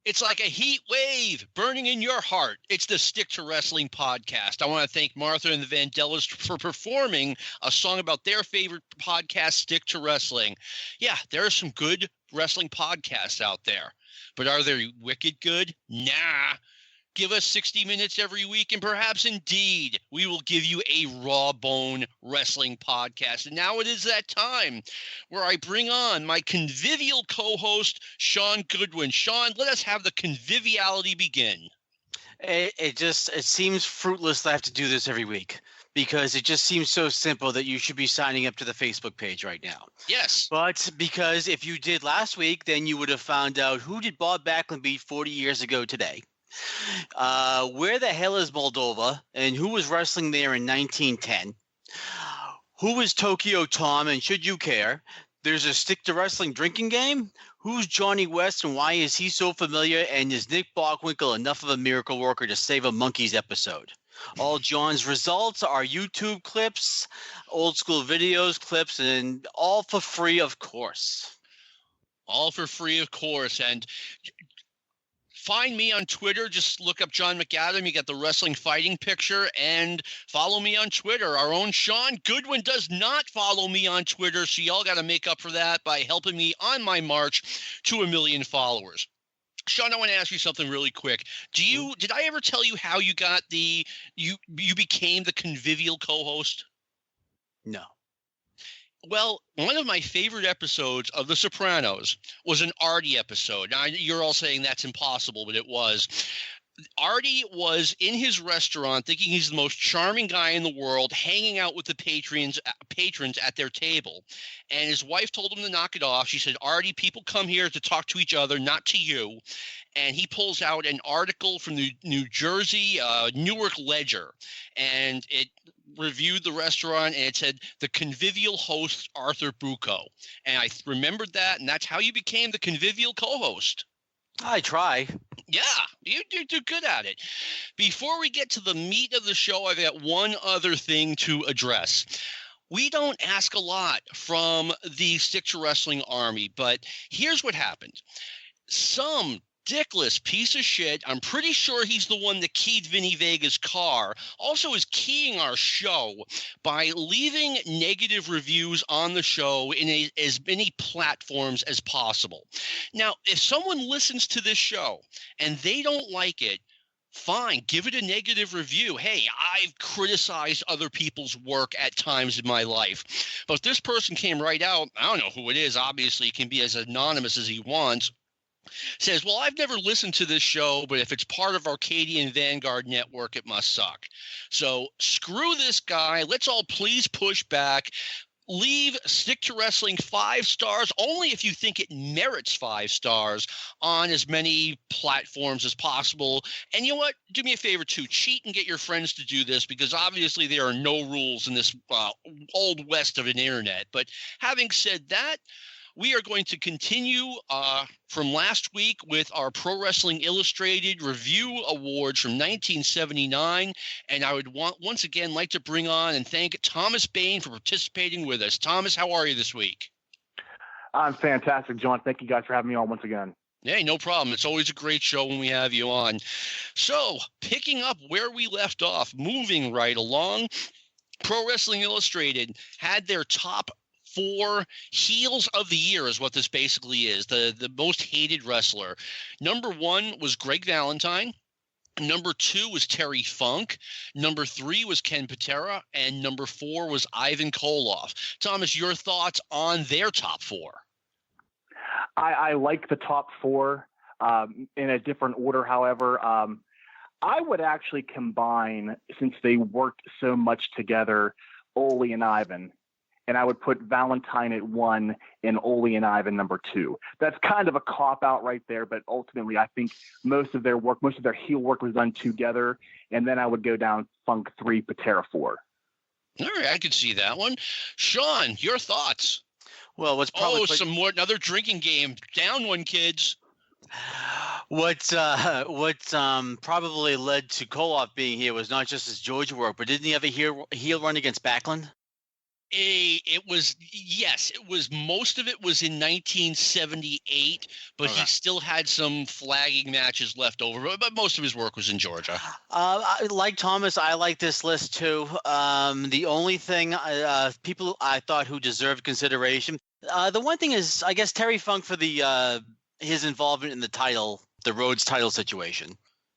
It's like a heat wave burning in your heart. It's the Stick to Wrestling podcast. I want to thank Martha and the Vandellas for performing a song about their favorite podcast, Stick to Wrestling. Yeah, there are some good wrestling podcasts out there, but are they wicked good? Nah. Give us 60 minutes every week, and perhaps indeed we will give you a raw bone wrestling podcast. And now it is that time where I bring on my convivial co-host, Sean Goodwin. Sean, let us have the conviviality begin. It seems fruitless to have to do this every week because it just seems so simple that you should be signing up to the Facebook page right now. Yes. But because if you did last week, then you would have found out who did Bob Backlund beat 40 years ago today. Where the hell is Moldova, and who was wrestling there in 1910? Who is Tokyo Tom, and should you care? There's a Stick to Wrestling drinking game. Who's Johnny West, and why is he so familiar? And is Nick Bockwinkel enough of a miracle worker to save a Monkeys episode? All John's results are YouTube clips, old school videos, clips, and all for free, of course. All for free, of course. And find me on Twitter. Just look up John McAdam. You got the wrestling fighting picture, and follow me on Twitter. Our own Sean Goodwin does not follow me on Twitter, so y'all got to make up for that by helping me on my march to 1 million followers. Sean, I want to ask you something really quick. Did I ever tell you how you got you became the convivial co-host? No. Well, one of my favorite episodes of The Sopranos was an Artie episode. Now, you're all saying that's impossible, but it was. Artie was in his restaurant thinking he's the most charming guy in the world, hanging out with the patrons at their table. And his wife told him to knock it off. She said, Artie, people come here to talk to each other, not to you. And he pulls out an article from the New Jersey Newark Ledger, and it reviewed the restaurant, and it said the convivial host Arthur Bucco. And I remembered that, and that's how you became the convivial co-host. I try. Yeah, you do good at it. Before we get to the meat of the show, I've got one other thing to address. We don't ask a lot from the Stick to Wrestling Army, but here's what happened. Some dickless piece of shit, I'm pretty sure he's the one that keyed Vinny Vega's car, also is keying our show by leaving negative reviews on the show in as many platforms as possible. Now, if someone listens to this show and they don't like it, fine, give it a negative review. Hey, I've criticized other people's work at times in my life. But this person came right out, I don't know who it is, obviously he can be as anonymous as he wants, says, well, I've never listened to this show, but if it's part of Arcadian Vanguard Network, it must suck. So screw this guy. Let's all please push back. Leave Stick to Wrestling 5 stars, only if you think it merits 5 stars on as many platforms as possible. And you know what? Do me a favor, too. Cheat and get your friends to do this, because obviously there are no rules in this old west of an internet. But having said that, we are going to continue from last week with our Pro Wrestling Illustrated Review Awards from 1979. And I would once again like to bring on and thank Thomas Bane for participating with us. Thomas, how are you this week? I'm fantastic, John. Thank you guys for having me on once again. Hey, no problem. It's always a great show when we have you on. So, picking up where we left off, moving right along, Pro Wrestling Illustrated had their top 4 heels of the year is what this basically is, the most hated wrestler. Number 1 was Greg Valentine. Number 2 was Terry Funk. Number 3 was Ken Patera. And number 4 was Ivan Koloff. Thomas, your thoughts on their top 4? I like the top 4 in a different order, however. I would actually combine, since they worked so much together, Ole and Ivan. And I would put Valentine at 1 and Ole and Ivan number 2. That's kind of a cop-out right there, but ultimately I think most of their heel work was done together, and then I would go down Funk 3, Patera 4. All right, I could see that one. Sean, your thoughts? Well, what's probably another drinking game. Down one, kids. What probably led to Koloff being here was not just his Georgia work, but didn't he have a heel run against Backlund? It was, yes, it was, most of it was in 1978, but Okay. he still had some flagging matches left over, but most of his work was in Georgia. Like Thomas, I like this list too. The only thing people I thought who deserved consideration, the one thing is, I guess Terry Funk for the his involvement in the Rhodes title situation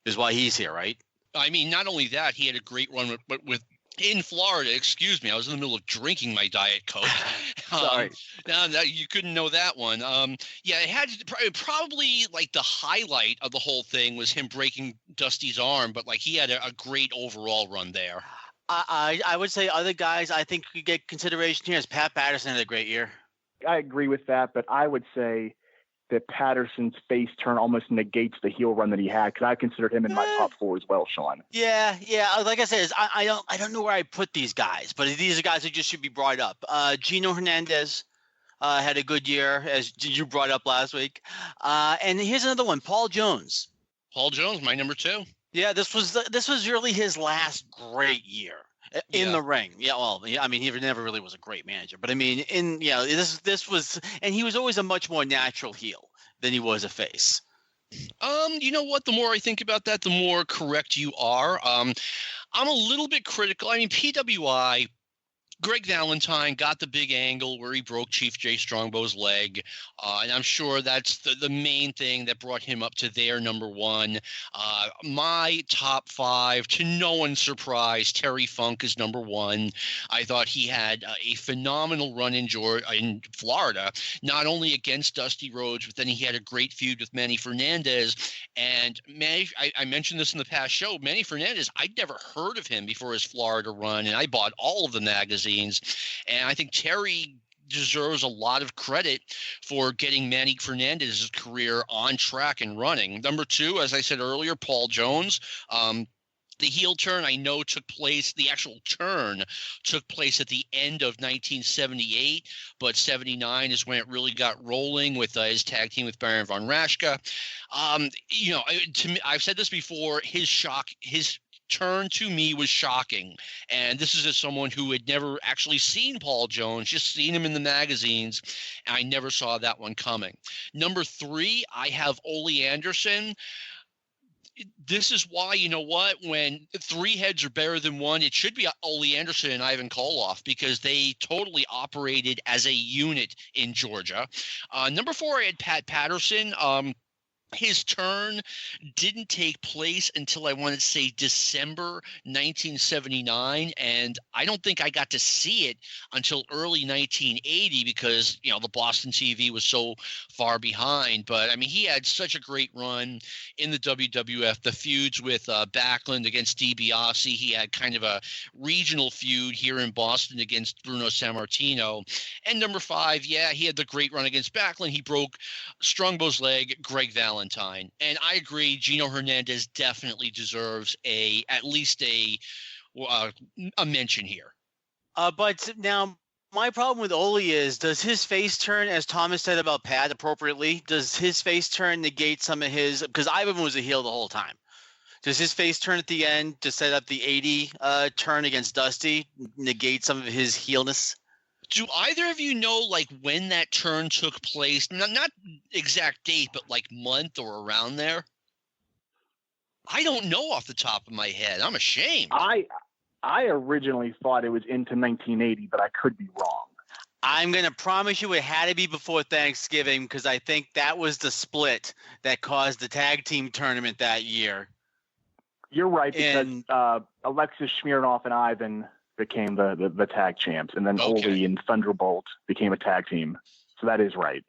is why he's here, right? I mean, not only that, he had a great run with in Florida. Excuse me, I was in the middle of drinking my Diet Coke. Sorry. No, you couldn't know that one. Yeah, it had probably like the highlight of the whole thing was him breaking Dusty's arm, but like he had a great overall run there. I would say other guys I think could get consideration here is Pat Patterson had a great year. I agree with that, but I would say that Patterson's face turn almost negates the heel run that he had, because I considered him in my top 4 as well, Sean. Yeah. Like I said, I don't know where I put these guys, but these are guys who just should be brought up. Gino Hernandez had a good year, as you brought up last week. And here's another one, Paul Jones. Paul Jones, my number 2. Yeah, this was really his last great year in the ring. Yeah, well, I mean, he never really was a great manager, but I mean, this was, and he was always a much more natural heel than he was a face. You know what? The more I think about that, the more correct you are. I'm a little bit critical. I mean, PWI, Greg Valentine got the big angle where he broke Chief Jay Strongbow's leg, and I'm sure that's the main thing that brought him up to their number 1. My top 5, to no one's surprise, Terry Funk is number 1. I thought he had a phenomenal run in Florida, not only against Dusty Rhodes, but then he had a great feud with Manny Fernandez. And I mentioned this in the past show, Manny Fernandez, I'd never heard of him before his Florida run, and I bought all of the magazines. And I think Terry deserves a lot of credit for getting Manny Fernandez's career on track and running. Number 2, as I said earlier, Paul Jones. The heel turn, I know, the actual turn took place at the end of 1978, but 79 is when it really got rolling with his tag team with Baron von Raschke. To me, I've said this before, his turn to me was shocking, and this is as someone who had never actually seen Paul Jones, just seen him in the magazines, and I never saw that one coming. Number 3, I have Ole Anderson. This is why, you know what, when 3 heads are better than 1, it should be Ole Anderson and Ivan Koloff, because they totally operated as a unit in Georgia. Number 4, I had Pat Patterson. His turn didn't take place until I want to say December 1979, and I don't think I got to see it until early 1980 because, the Boston TV was so far behind. But, I mean, he had such a great run in the WWF. The feuds with Backlund against Dibiase. He had kind of a regional feud here in Boston against Bruno Sammartino. And number 5, he had the great run against Backlund. He broke Strongbow's leg, Greg Valentine. And I agree, Gino Hernandez definitely deserves at least a mention here. But now my problem with Ole is, does his face turn, as Thomas said about Pat appropriately, does his face turn negate some of his, because Ivan was a heel the whole time. Does his face turn at the end to set up the 80 turn against Dusty negate some of his heelness? Do either of you know, like, when that turn took place? Not exact date, but like month or around there? I don't know off the top of my head. I'm ashamed. I originally thought it was into 1980, but I could be wrong. I'm going to promise you it had to be before Thanksgiving, because I think that was the split that caused the tag team tournament that year. You're right, because Alexis Smirnoff and Ivan became the tag champs, and then Ole and Thunderbolt became a tag team. So that is right.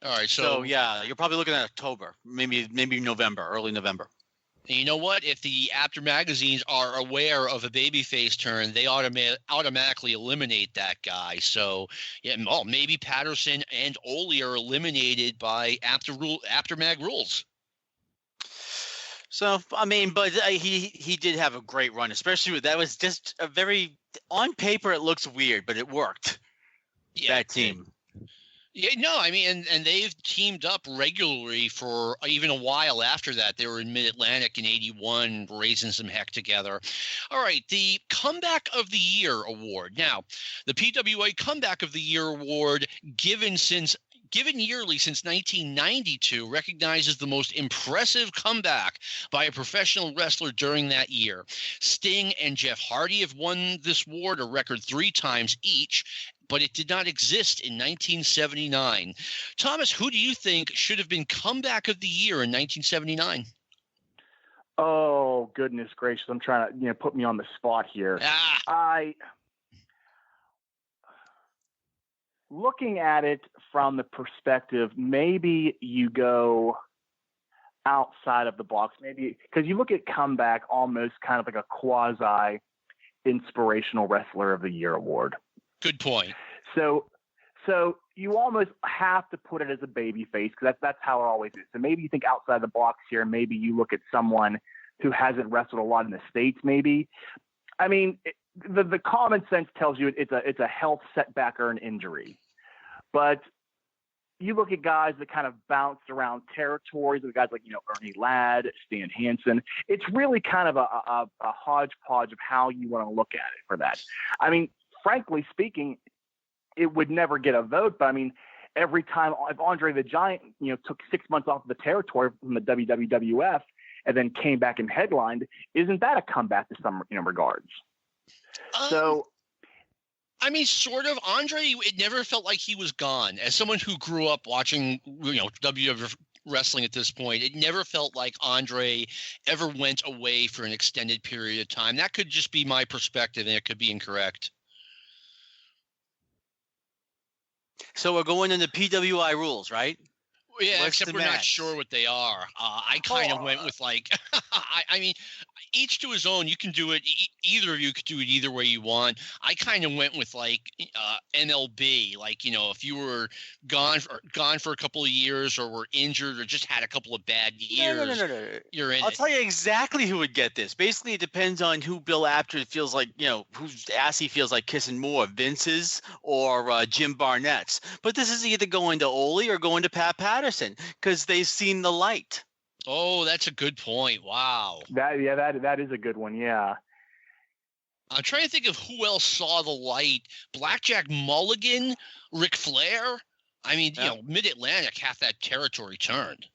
All right. So yeah, you're probably looking at October, maybe November, early November. And you know what? If the Apter magazines are aware of a babyface turn, they automatically eliminate that guy. So maybe Patterson and Ole are eliminated by Apter mag rules. So, I mean, but he did have a great run, especially that was just a very, on paper it looks weird, but it worked. Yeah, that team. Yeah, no, I mean, and they've teamed up regularly for even a while after that. They were in Mid-Atlantic in '81, raising some heck together. All right, the Comeback of the Year award. Now, the PWA Comeback of the Year award, given yearly since 1992, recognizes the most impressive comeback by a professional wrestler during that year. Sting and Jeff Hardy have won this award a record 3 times each, but it did not exist in 1979. Thomas, who do you think should have been Comeback of the Year in 1979? Oh, goodness gracious. I'm trying to, put me on the spot here. Looking at it from the perspective, maybe you go outside of the box, maybe because you look at Comeback almost kind of like a quasi Inspirational Wrestler of the Year award. Good point. So you almost have to put it as a baby face because that's how it always is. So maybe you think outside the box here. Maybe you look at someone who hasn't wrestled a lot in the States. Maybe, I mean, the common sense tells you it's a health setback or an injury. But you look at guys that kind of bounce around territories, with guys like, Ernie Ladd, Stan Hansen. It's really kind of a hodgepodge of how you want to look at it for that. I mean, frankly speaking, it would never get a vote. But I mean, every time if Andre the Giant, took 6 months off of the territory from the WWF and then came back and headlined, isn't that a comeback to some regards? So. I mean, sort of. Andre, it never felt like he was gone. As someone who grew up watching, WWF wrestling at this point, it never felt like Andre ever went away for an extended period of time. That could just be my perspective, and it could be incorrect. So we're going into PWI rules, right? Yeah, except we're not sure what they are. I kind of went with like, I mean, each to his own. You can do it. Either of you could do it either way you want. I kind of went with like MLB. Like, if you were gone for a couple of years or were injured or just had a couple of bad years, no. You're in. I'll tell you exactly who would get this. Basically, it depends on who Bill Apter feels like, whose ass he feels like kissing more, Vince's or Jim Barnett's. But this is either going to Ole or going to Pat Patterson because they've seen the light. Oh, that's a good point. Wow. That is a good one. Yeah. I'm trying to think of who else saw the light. Blackjack Mulligan, Ric Flair. I mean, Mid-Atlantic, half that territory turned.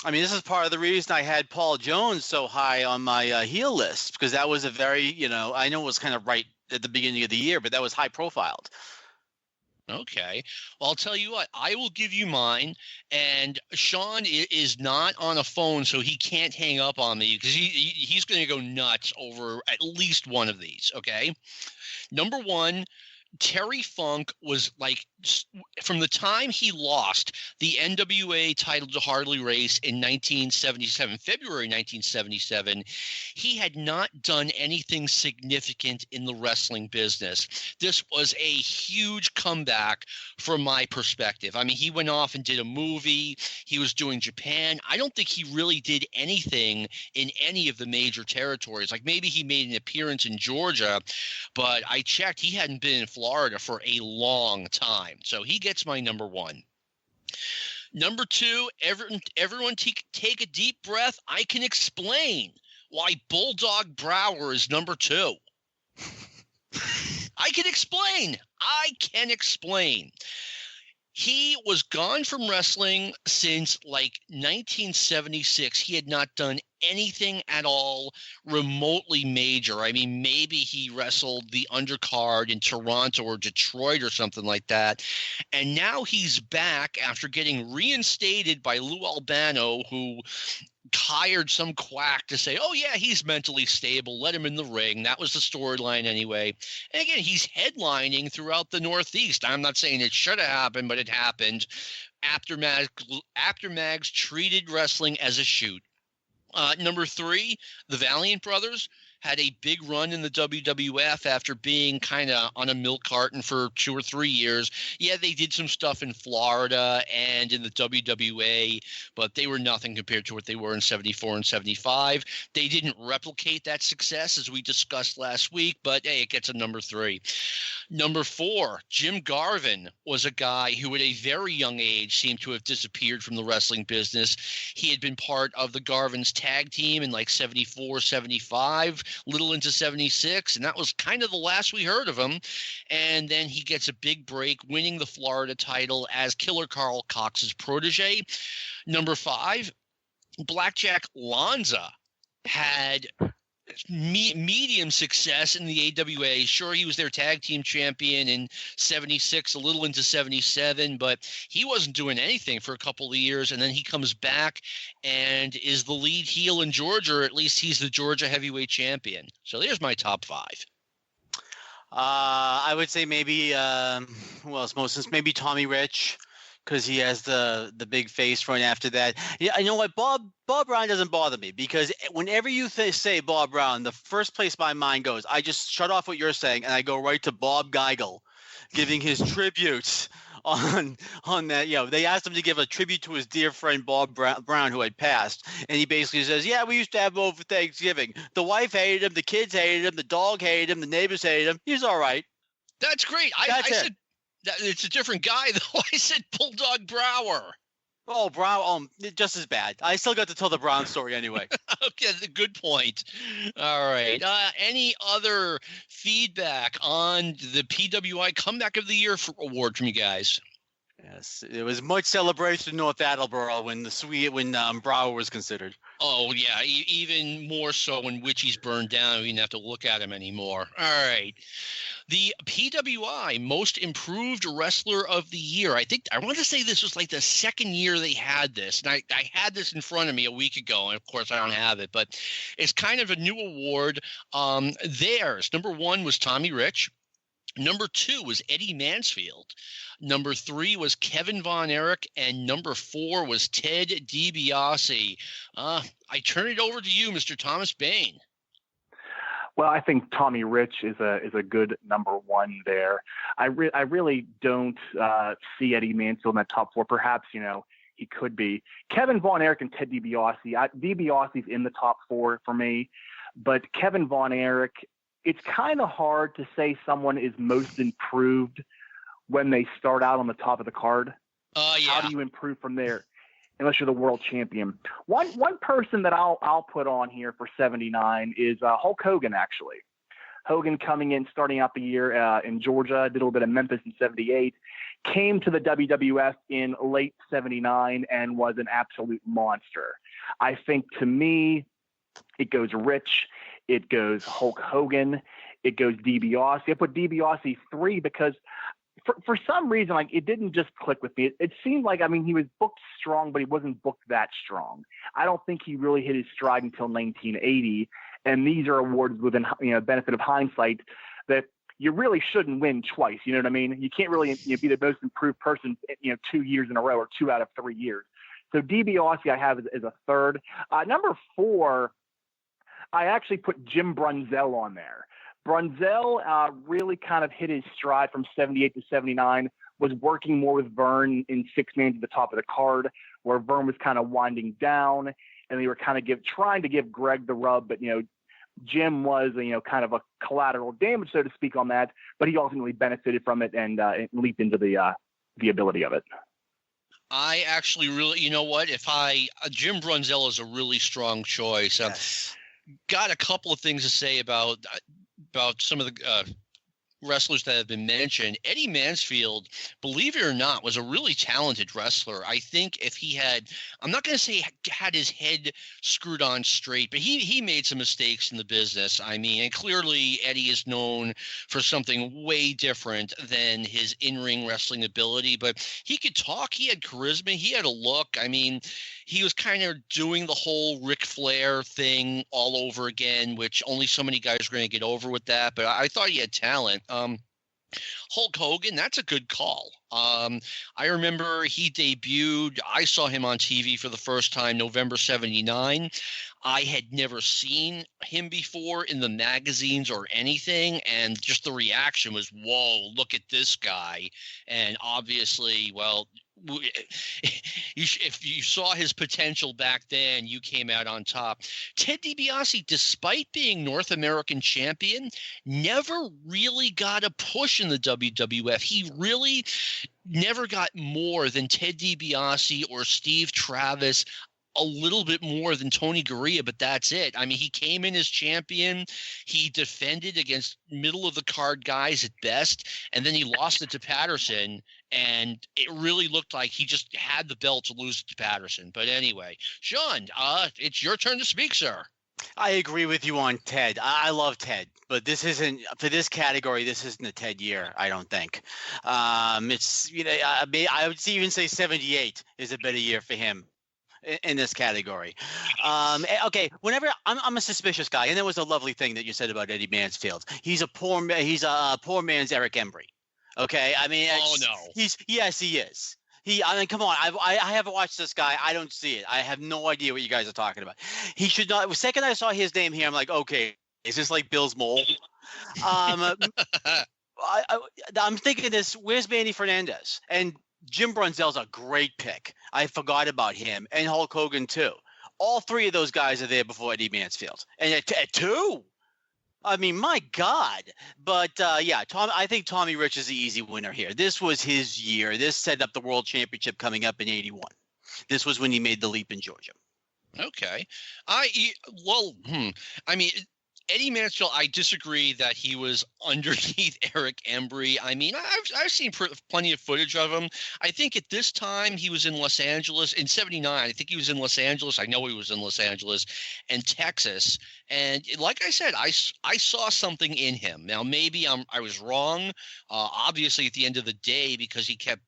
I mean, this is part of the reason I had Paul Jones so high on my heel list because that was a very, I know it was kind of right at the beginning of the year, but that was high profiled. Okay. Well, I'll tell you what. I will give you mine. And Sean is not on a phone, so he can't hang up on me because he's going to go nuts over at least one of these. Okay. Number one, Terry Funk was like, from the time he lost the NWA title to Harley Race in 1977, February 1977, he had not done anything significant in the wrestling business. This was a huge comeback from my perspective. I mean, he went off and did a movie. He was doing Japan. I don't think he really did anything in any of the major territories. Like maybe he made an appearance in Georgia, but I checked, he hadn't been in Florida for a long time. So he gets my number one. Number two, everyone take a deep breath. I can explain why Bulldog Brower is number two. I can explain. He was gone from wrestling since like 1976. He had not done anything at all remotely major. I mean, maybe he wrestled the undercard in Toronto or Detroit or something like that. And now he's back after getting reinstated by Lou Albano, who hired some quack to say, oh, yeah, he's mentally stable. Let him in the ring. That was the storyline anyway. And again, he's headlining throughout the Northeast. I'm not saying it should have happened, but it happened. Apter Mags treated wrestling as a shoot. Number three, the Valiant Brothers. had a big run in the WWF after being kind of on a milk carton for 2 or 3 years. Yeah, they did some stuff in Florida and in the WWA, but they were nothing compared to what they were in 74 and 75. They didn't replicate that success, as we discussed last week, but hey, it gets a number 3. Number 4, Jim Garvin was a guy who at a very young age seemed to have disappeared from the wrestling business. He had been part of the Garvin's tag team in like 74, 75, little into 76, and that was kind of the last we heard of him. And then he gets a big break, winning the Florida title as Killer Carl Cox's protege. Number 5, Blackjack Lanza had medium success in the AWA. Sure, he was their tag team champion in 76, a little into 77, but he wasn't doing anything for a couple of years, and then he comes back and is the lead heel in Georgia, or at least he's the Georgia heavyweight champion. So there's my top 5. I would say maybe who else? Maybe Tommy Rich, because he has the big face run after that. Yeah, you know what? Bob Brown doesn't bother me, because whenever you say Bob Brown, the first place my mind goes, I just shut off what you're saying and I go right to Bob Geigel giving his tributes on that. You know, they asked him to give a tribute to his dear friend Bob Brown, who had passed, and he basically says, "Yeah, we used to have him over for Thanksgiving. The wife hated him, the kids hated him, the dog hated him, the neighbors hated him. He's all right." That's great. I said it's a different guy, though. I said Bulldog Brower. Oh, Brown, just as bad. I still got to tell the Brown story anyway. Okay, good point. All right. Any other feedback on the PWI Comeback of the Year award from you guys? Yes, it was much celebration in North Attleboro when Brower was considered. Oh, yeah, even more so when Witchy's burned down. We didn't have to look at him anymore. All right. The PWI Most Improved Wrestler of the Year. I want to say this was like the second year they had this. And I had this in front of me a week ago, and of course I don't have it, but it's kind of a new award. Theirs, number 1 was Tommy Rich. Number 2 was Eddie Mansfield. Number 3 was Kevin Von Erich, and number 4 was Ted DiBiase. I turn it over to you, Mr. Thomas Bane. Well, I think Tommy Rich is a good number 1 there. I really don't see Eddie Mansfield in that top 4. Perhaps, he could be. Kevin Von Erich and Ted DiBiase. DiBiase's in the top 4 for me, but Kevin Von Erich, it's kind of hard to say someone is most improved when they start out on the top of the card. Yeah. How do you improve from there, unless you're the world champion? One person that I'll put on here for 79 is Hulk Hogan, actually. Hogan coming in, starting out the year in Georgia, did a little bit of Memphis in 78, came to the WWF in late 79 and was an absolute monster. I think, to me, it goes Rich, it goes Hulk Hogan, it goes DiBiase. I put DiBiase 3 because for some reason, like, it didn't just click with me. It seemed like, he was booked strong, but he wasn't booked that strong. I don't think he really hit his stride until 1980. And these are awards with benefit of hindsight that you really shouldn't win twice. You know what I mean? You can't really be the most improved person, 2 years in a row or 2 out of 3 years. So DiBiase I have as a third. Number 4, I actually put Jim Brunzell on there. Brunzell really kind of hit his stride from 78 to 79, was working more with Vern in 6-man to the top of the card, where Vern was kind of winding down, and they were kind of trying to give Greg the rub, but, Jim was, kind of a collateral damage, so to speak, on that, but he ultimately benefited from it and leaped into the ability of it. I actually really, Jim Brunzell is a really strong choice. Yes. Got a couple of things to say about some of the wrestlers that have been mentioned. Eddie Mansfield, believe it or not, was a really talented wrestler. I think if he had, I'm not going to say had his head screwed on straight, but he made some mistakes in the business. And clearly Eddie is known for something way different than his in-ring wrestling ability, but he could talk, he had charisma, he had a look. He was kind of doing the whole Ric Flair thing all over again, which only so many guys are going to get over with that, but I thought he had talent. Hulk Hogan, that's a good call. I remember he debuted. I saw him on TV for the first time November 79. I had never seen him before in the magazines or anything, and just the reaction was, whoa, look at this guy. And obviously, well, if you saw his potential back then, you came out on top. Ted DiBiase, despite being North American champion, never really got a push in the WWF. He really never got more than Ted DiBiase or Steve Travis, a little bit more than Tony Gurria, but that's it. I mean, he came in as champion. He defended against middle of the card guys at best, and then he lost it to Patterson, and it really looked like he just had the belt to lose it to Patterson. But anyway, Sean, it's your turn to speak, sir. I agree with you on Ted. I love Ted, but this isn't for this category. This isn't a Ted year, I don't think. It's I would even say 78 is a better year for him in this category. Okay, whenever I'm a suspicious guy, and that was a lovely thing that you said about Eddie Mansfield. He's a poor man's Eric Embry. Okay, I mean, oh no, he is. I mean, come on. I haven't watched this guy. I don't see it. I have no idea what you guys are talking about. He should not. The second I saw his name here, I'm like, okay, is this like Bill's mole? I'm thinking this. Where's Manny Fernandez? And Jim Brunzell's a great pick. I forgot about him, and Hulk Hogan too. All three of those guys are there before Eddie Mansfield, and at two. I mean, my God. But yeah, I think Tommy Rich is the easy winner here. This was his year. This set up the World Championship coming up in '81. This was when he made the leap in Georgia. Okay. I mean, Eddie Mansfield, I disagree that he was underneath Eric Embry. I mean, I've seen plenty of footage of him. I think at this time he was in Los Angeles in '79. I think he was in Los Angeles. I know he was in Los Angeles and Texas. And like I said, I saw something in him. Now, maybe I was wrong. Obviously, at the end of the day, because he kept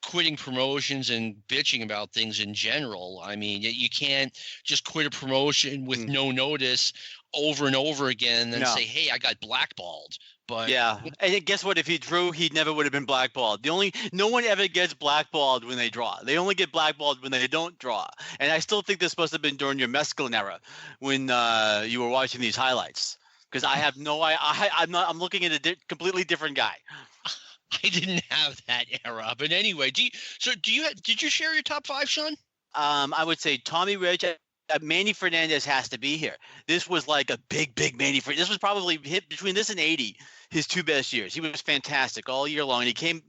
quitting promotions and bitching about things in general. I mean, you can't just quit a promotion with no notice over and over again and say, hey, I got blackballed. But yeah, and guess what? If he drew, he never would have been blackballed. No one ever gets blackballed when they draw. They only get blackballed when they don't draw. And I still think this must have been during your mescaline era when you were watching these highlights. Because I have no, I'm looking at a completely different guy. I didn't have that era, but anyway, did you share your top five, Sean? I would say Tommy Rich. Manny Fernandez has to be here. This was like a big Manny Fernandez. This was probably hit between this and 80, his two best years. He was fantastic all year long. And he came,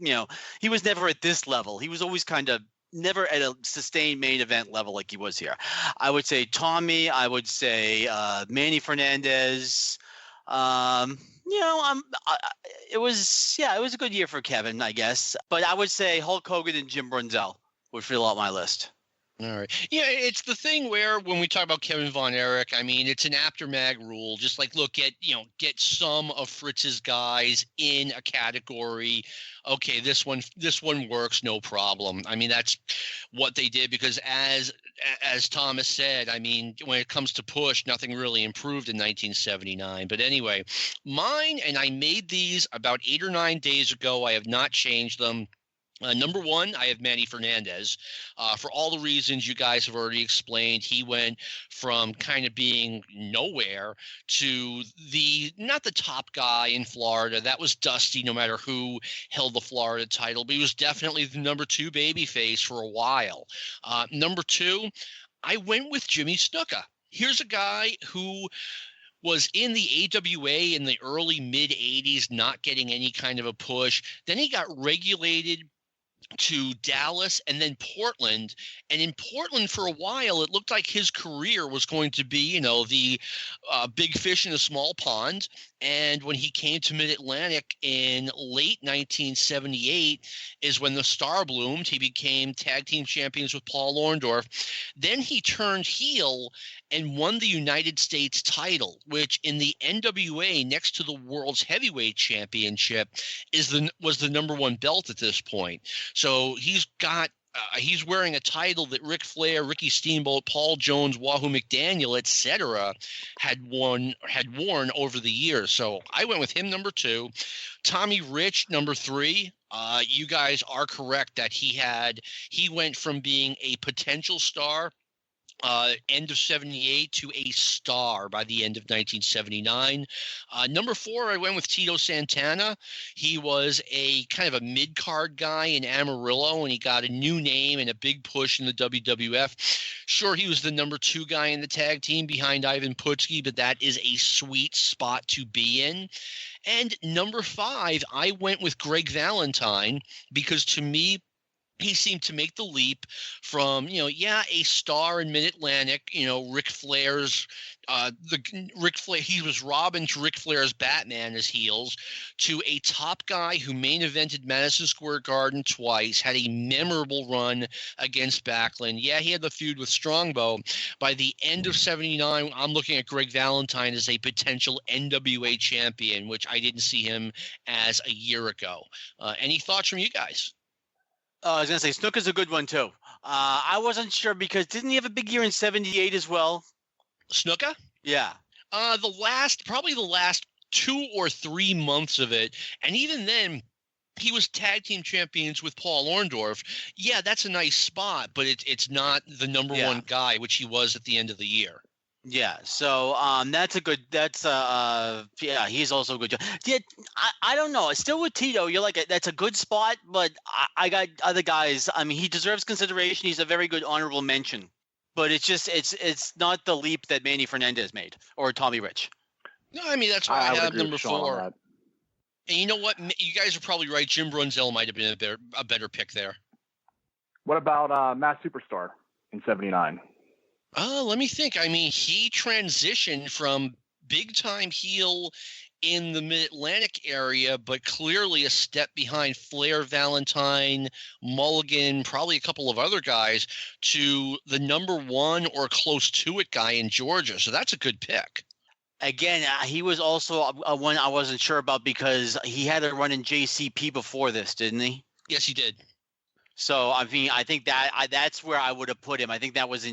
he was never at this level. He was always kind of never at a sustained main event level like he was here. I would say Tommy. I would say Manny Fernandez. It was a good year for Kevin, I guess. But I would say Hulk Hogan and Jim Brunzell would fill out my list. All right. Yeah, it's the thing where when we talk about Kevin Von Erich, I mean, it's an Apter Mag rule. Just like get some of Fritz's guys in a category. Okay, this one works, no problem. I mean, that's what they did because as Thomas said, I mean, when it comes to push, nothing really improved in 1979. But anyway, mine, and I made these about 8 or 9 days ago. I have not changed them. Number one, I have Manny Fernandez. For all the reasons you guys have already explained, he went from kind of being nowhere to not the top guy in Florida. That was Dusty, no matter who held the Florida title. But he was definitely the number two babyface for a while. Number two, I went with Jimmy Snuka. Here's a guy who was in the AWA in the early mid-'80s, not getting any kind of a push. Then he got regulated to Dallas and then Portland. And in Portland for a while, it looked like his career was going to be, the big fish in a small pond. And when he came to Mid-Atlantic in late 1978 is when the star bloomed. He became tag team champions with Paul Orndorff. Then he turned heel and won the United States title, which in the NWA next to the World's Heavyweight Championship was the number one belt at this point. So he's got he's wearing a title that Ric Flair, Ricky Steamboat, Paul Jones, Wahoo McDaniel, etc., had worn over the years. So I went with him number 2. Tommy Rich number 3. You guys are correct that he went from being a potential star end of 78 to a star by the end of 1979. Number 4, I went with Tito Santana. He was a kind of a mid-card guy in Amarillo, and he got a new name and a big push in the WWF. Sure, he was the number 2 guy in the tag team behind Ivan Putski, but that is a sweet spot to be in. And number 5, I went with Greg Valentine because to me, he seemed to make the leap from, a star in Mid-Atlantic, Ric Flair's he was Robin to Ric Flair's Batman as heels, to a top guy who main evented Madison Square Garden twice, had a memorable run against Backlund. Yeah, he had the feud with Strongbow. By the end of 79, I'm looking at Greg Valentine as a potential NWA champion, which I didn't see him as a year ago. Any thoughts from you guys? I was going to say, Snuka's a good one, too. I wasn't sure because didn't he have a big year in 78 as well? Snuka? Yeah. Probably the last 2 or 3 months of it. And even then, he was tag team champions with Paul Orndorff. Yeah, that's a nice spot, but it's not the number 1 guy, which he was at the end of the year. Yeah, so he's also a good. Yeah, I don't know. Still with Tito, you're like that's a good spot, but I got other guys. I mean, he deserves consideration. He's a very good honorable mention, but it's not the leap that Manny Fernandez made or Tommy Rich. No, I mean that's why I have number 4. And you know what? You guys are probably right. Jim Brunzell might have been a better pick there. What about Mass Superstar in 79? Let me think. I mean, he transitioned from big-time heel in the Mid-Atlantic area, but clearly a step behind Flair, Valentine, Mulligan, probably a couple of other guys, to the number 1 or close to it guy in Georgia. So that's a good pick. Again, he was also one I wasn't sure about because he had a run in JCP before this, didn't he? Yes, he did. So, I mean, I think that's where I would have put him. I think that was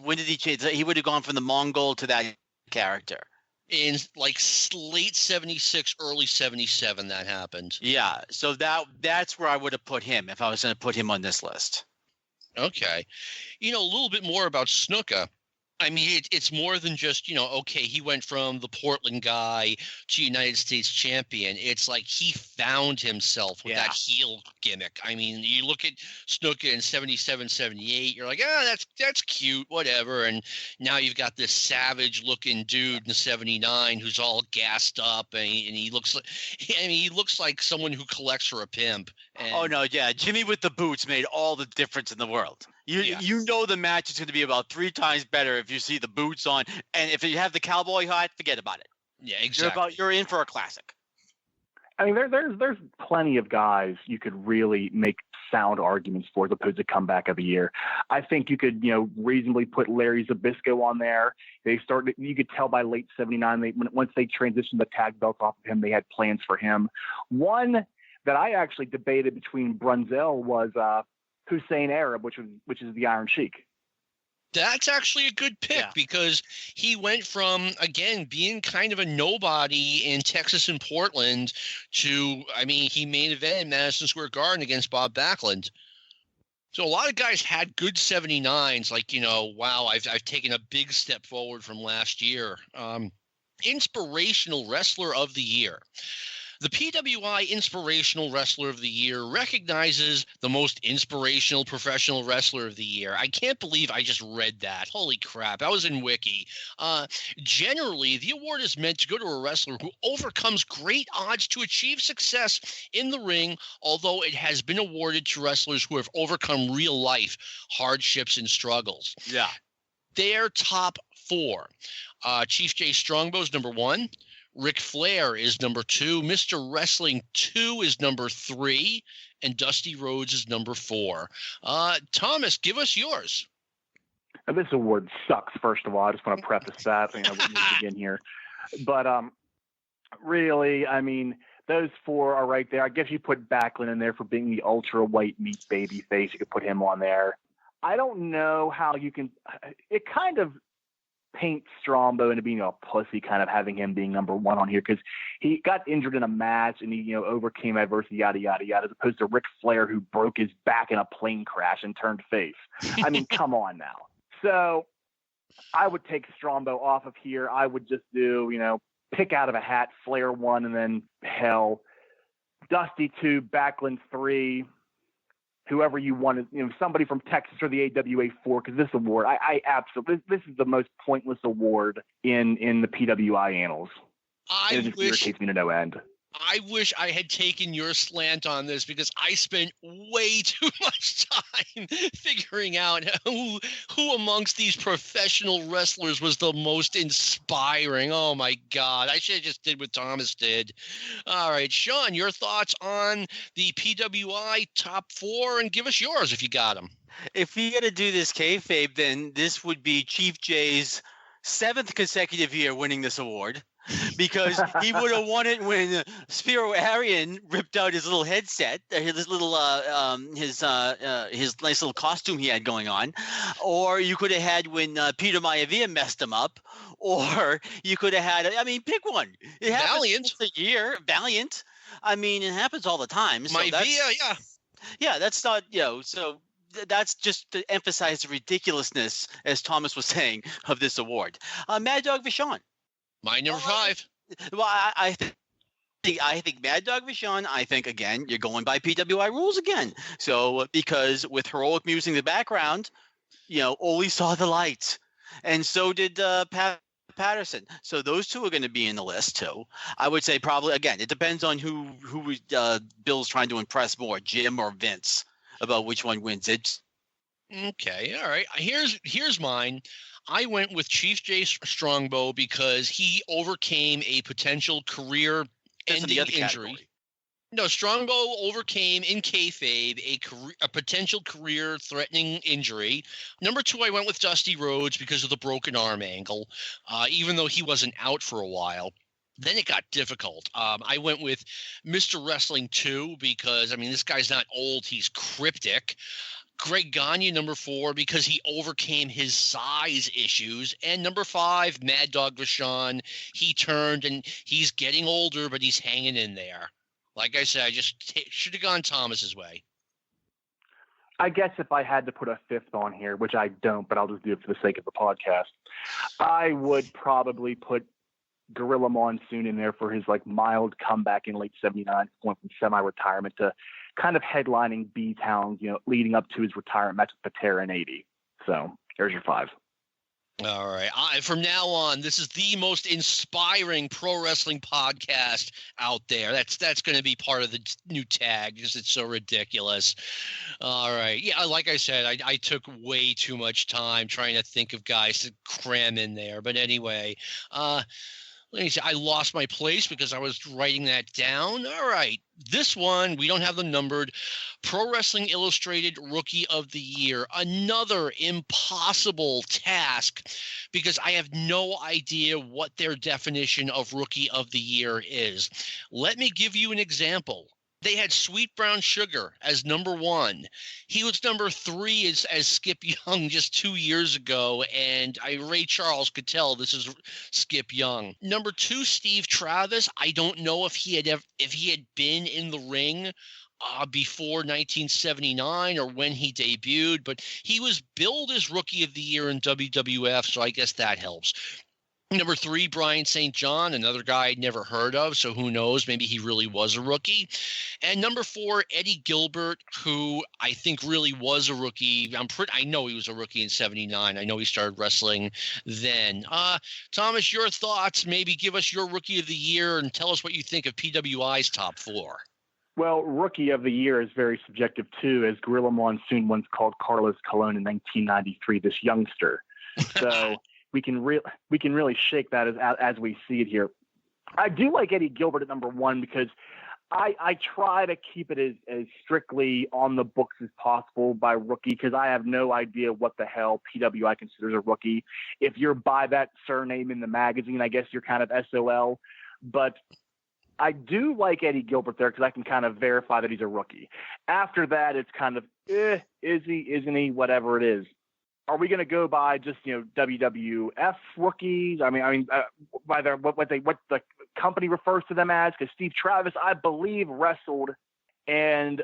when did he change? He would have gone from the Mongol to that character. In like late 76, early 77, that happened. Yeah, so that's where I would have put him if I was going to put him on this list. Okay. A little bit more about Snuka. I mean, it's more than just, okay, he went from the Portland guy to United States champion. It's like he found himself with that heel gimmick. I mean, you look at Snuka in 77, 78, you're like, that's cute, whatever. And now you've got this savage-looking dude in 79 who's all gassed up, and he looks like someone who collects for a pimp. And, oh, no, yeah. Jimmy with the boots made all the difference in the world. You know the match is going to be about 3 times better if you see the boots on, and if you have the cowboy hat, forget about it. Yeah, exactly. You're in for a classic. I mean, there's plenty of guys you could really make sound arguments for as opposed to comeback of the year. I think you could reasonably put Larry Zbyszko on there. You could tell by late 79 once they transitioned the tag belts off of him, they had plans for him. One that I actually debated between Brunzell was Hussein Arab, which is the Iron Sheik. That's actually a good pick because he went from, again, being kind of a nobody in Texas and Portland to, I mean, he main evented Madison Square Garden against Bob Backlund. So a lot of guys had good 79s, like, wow, I've taken a big step forward from last year. Inspirational Wrestler of the Year. The PWI Inspirational Wrestler of the Year recognizes the most inspirational professional wrestler of the year. I can't believe I just read that. Holy crap. I was in Wiki. Generally, the award is meant to go to a wrestler who overcomes great odds to achieve success in the ring, although it has been awarded to wrestlers who have overcome real life hardships and struggles. Yeah. Their top 4. Chief Jay Strongbow's number 1. Ric Flair is number 2. Mr. Wrestling 2 is number 3. And Dusty Rhodes is number 4. Thomas, give us yours. Now, this award sucks, first of all. I just want to preface that. We need to begin here. But really, I mean, those four are right there. I guess you put Backlund in there for being the ultra white meat baby face. You could put him on there. I don't know how you can. It kind of paints Strongbow into being a pussy, kind of having him being number one on here because he got injured in a match and he overcame adversity, yada yada yada, as opposed to Ric Flair who broke his back in a plane crash and turned face. I mean, come on now. So I would take Strongbow off of here. I would just do pick out of a hat, Flair 1, and then hell, Dusty 2, Backlund 3. Whoever you wanted, somebody from Texas or the AWA 4, because this award, I absolutely, this is the most pointless award in the PWI annals. It just irritates me to no end. I wish I had taken your slant on this because I spent way too much time figuring out who amongst these professional wrestlers was the most inspiring. Oh my God. I should have just did what Thomas did. All right, Sean, your thoughts on the PWI top 4, and give us yours if you got them. If we got to do this kayfabe, then this would be Chief Jay's 7th consecutive year winning this award. Because he would have won it when Spiro Arion ripped out his little headset, his little his nice little costume he had going on, or you could have had when Peter Maivia messed him up, or you could have had. I mean, pick one. It happens Valiant. once a year. Valiant. I mean, it happens all the time. So Maivia, yeah. Yeah, that's not So that's just to emphasize the ridiculousness, as Thomas was saying, of this award. Mad Dog Vachon. My number 5. Well, I think Mad Dog Vachon, I think, again, you're going by PWI rules again. So, because with heroic music in the background, Ole saw the light. And so did Pat Patterson. So those two are going to be in the list, too. I would say probably, again, it depends on who Bill's trying to impress more, Jim or Vince, about which one wins it. Okay, all right. Here's mine. I went with Chief Jay Strongbow because he overcame a potential career-ending injury. Category. No, Strongbow overcame in kayfabe a potential career-threatening injury. Number 2, I went with Dusty Rhodes because of the broken arm angle, even though he wasn't out for a while. Then it got difficult. I went with Mr. Wrestling 2 because, this guy's not old. He's cryptic. Greg Gagne, number 4, because he overcame his size issues. And number 5, Mad Dog Vachon. He turned, and he's getting older, but he's hanging in there. Like I said, I just should have gone Thomas's way. I guess if I had to put a 5th on here, which I don't, but I'll just do it for the sake of the podcast, I would probably put Gorilla Monsoon in there for his mild comeback in late 79, going from semi-retirement to kind of headlining B-Towns, leading up to his retirement match with Patera in 80. So there's your 5. All right. From now on, this is the most inspiring pro wrestling podcast out there. That's going to be part of the new tag because it's so ridiculous. All right. Yeah, like I said, I took way too much time trying to think of guys to cram in there. But anyway, let me see. I lost my place because I was writing that down. All right. This one, we don't have them numbered. Pro Wrestling Illustrated Rookie of the Year. Another impossible task because I have no idea what their definition of Rookie of the Year is. Let me give you an example. They had Sweet Brown Sugar as number 1. He was number 3 as Skip Young just 2 years ago, and Ray Charles could tell this is Skip Young. Number 2, Steve Travis. I don't know if he had been in the ring before 1979 or when he debuted, but he was billed as Rookie of the Year in WWF, so I guess that helps. Number 3, Brian St. John, another guy I'd never heard of, so who knows? Maybe he really was a rookie. And number 4, Eddie Gilbert, who I think really was a rookie. I know he was a rookie in 79. I know he started wrestling then. Thomas, your thoughts? Maybe give us your Rookie of the Year and tell us what you think of PWI's top 4. Well, Rookie of the Year is very subjective too, as Gorilla Monsoon once called Carlos Colon in 1993 this youngster. So we can really shake that as we see it here. I do like Eddie Gilbert at number 1 because I try to keep it as strictly on the books as possible by rookie because I have no idea what the hell PWI considers a rookie. If you're by that surname in the magazine, I guess you're kind of SOL. But I do like Eddie Gilbert there because I can kind of verify that he's a rookie. After that, it's kind of, is he, isn't he, whatever it is. Are we going to go by just, WWF rookies? I mean, by their, what the company refers to them as? Because Steve Travis, I believe, wrestled, and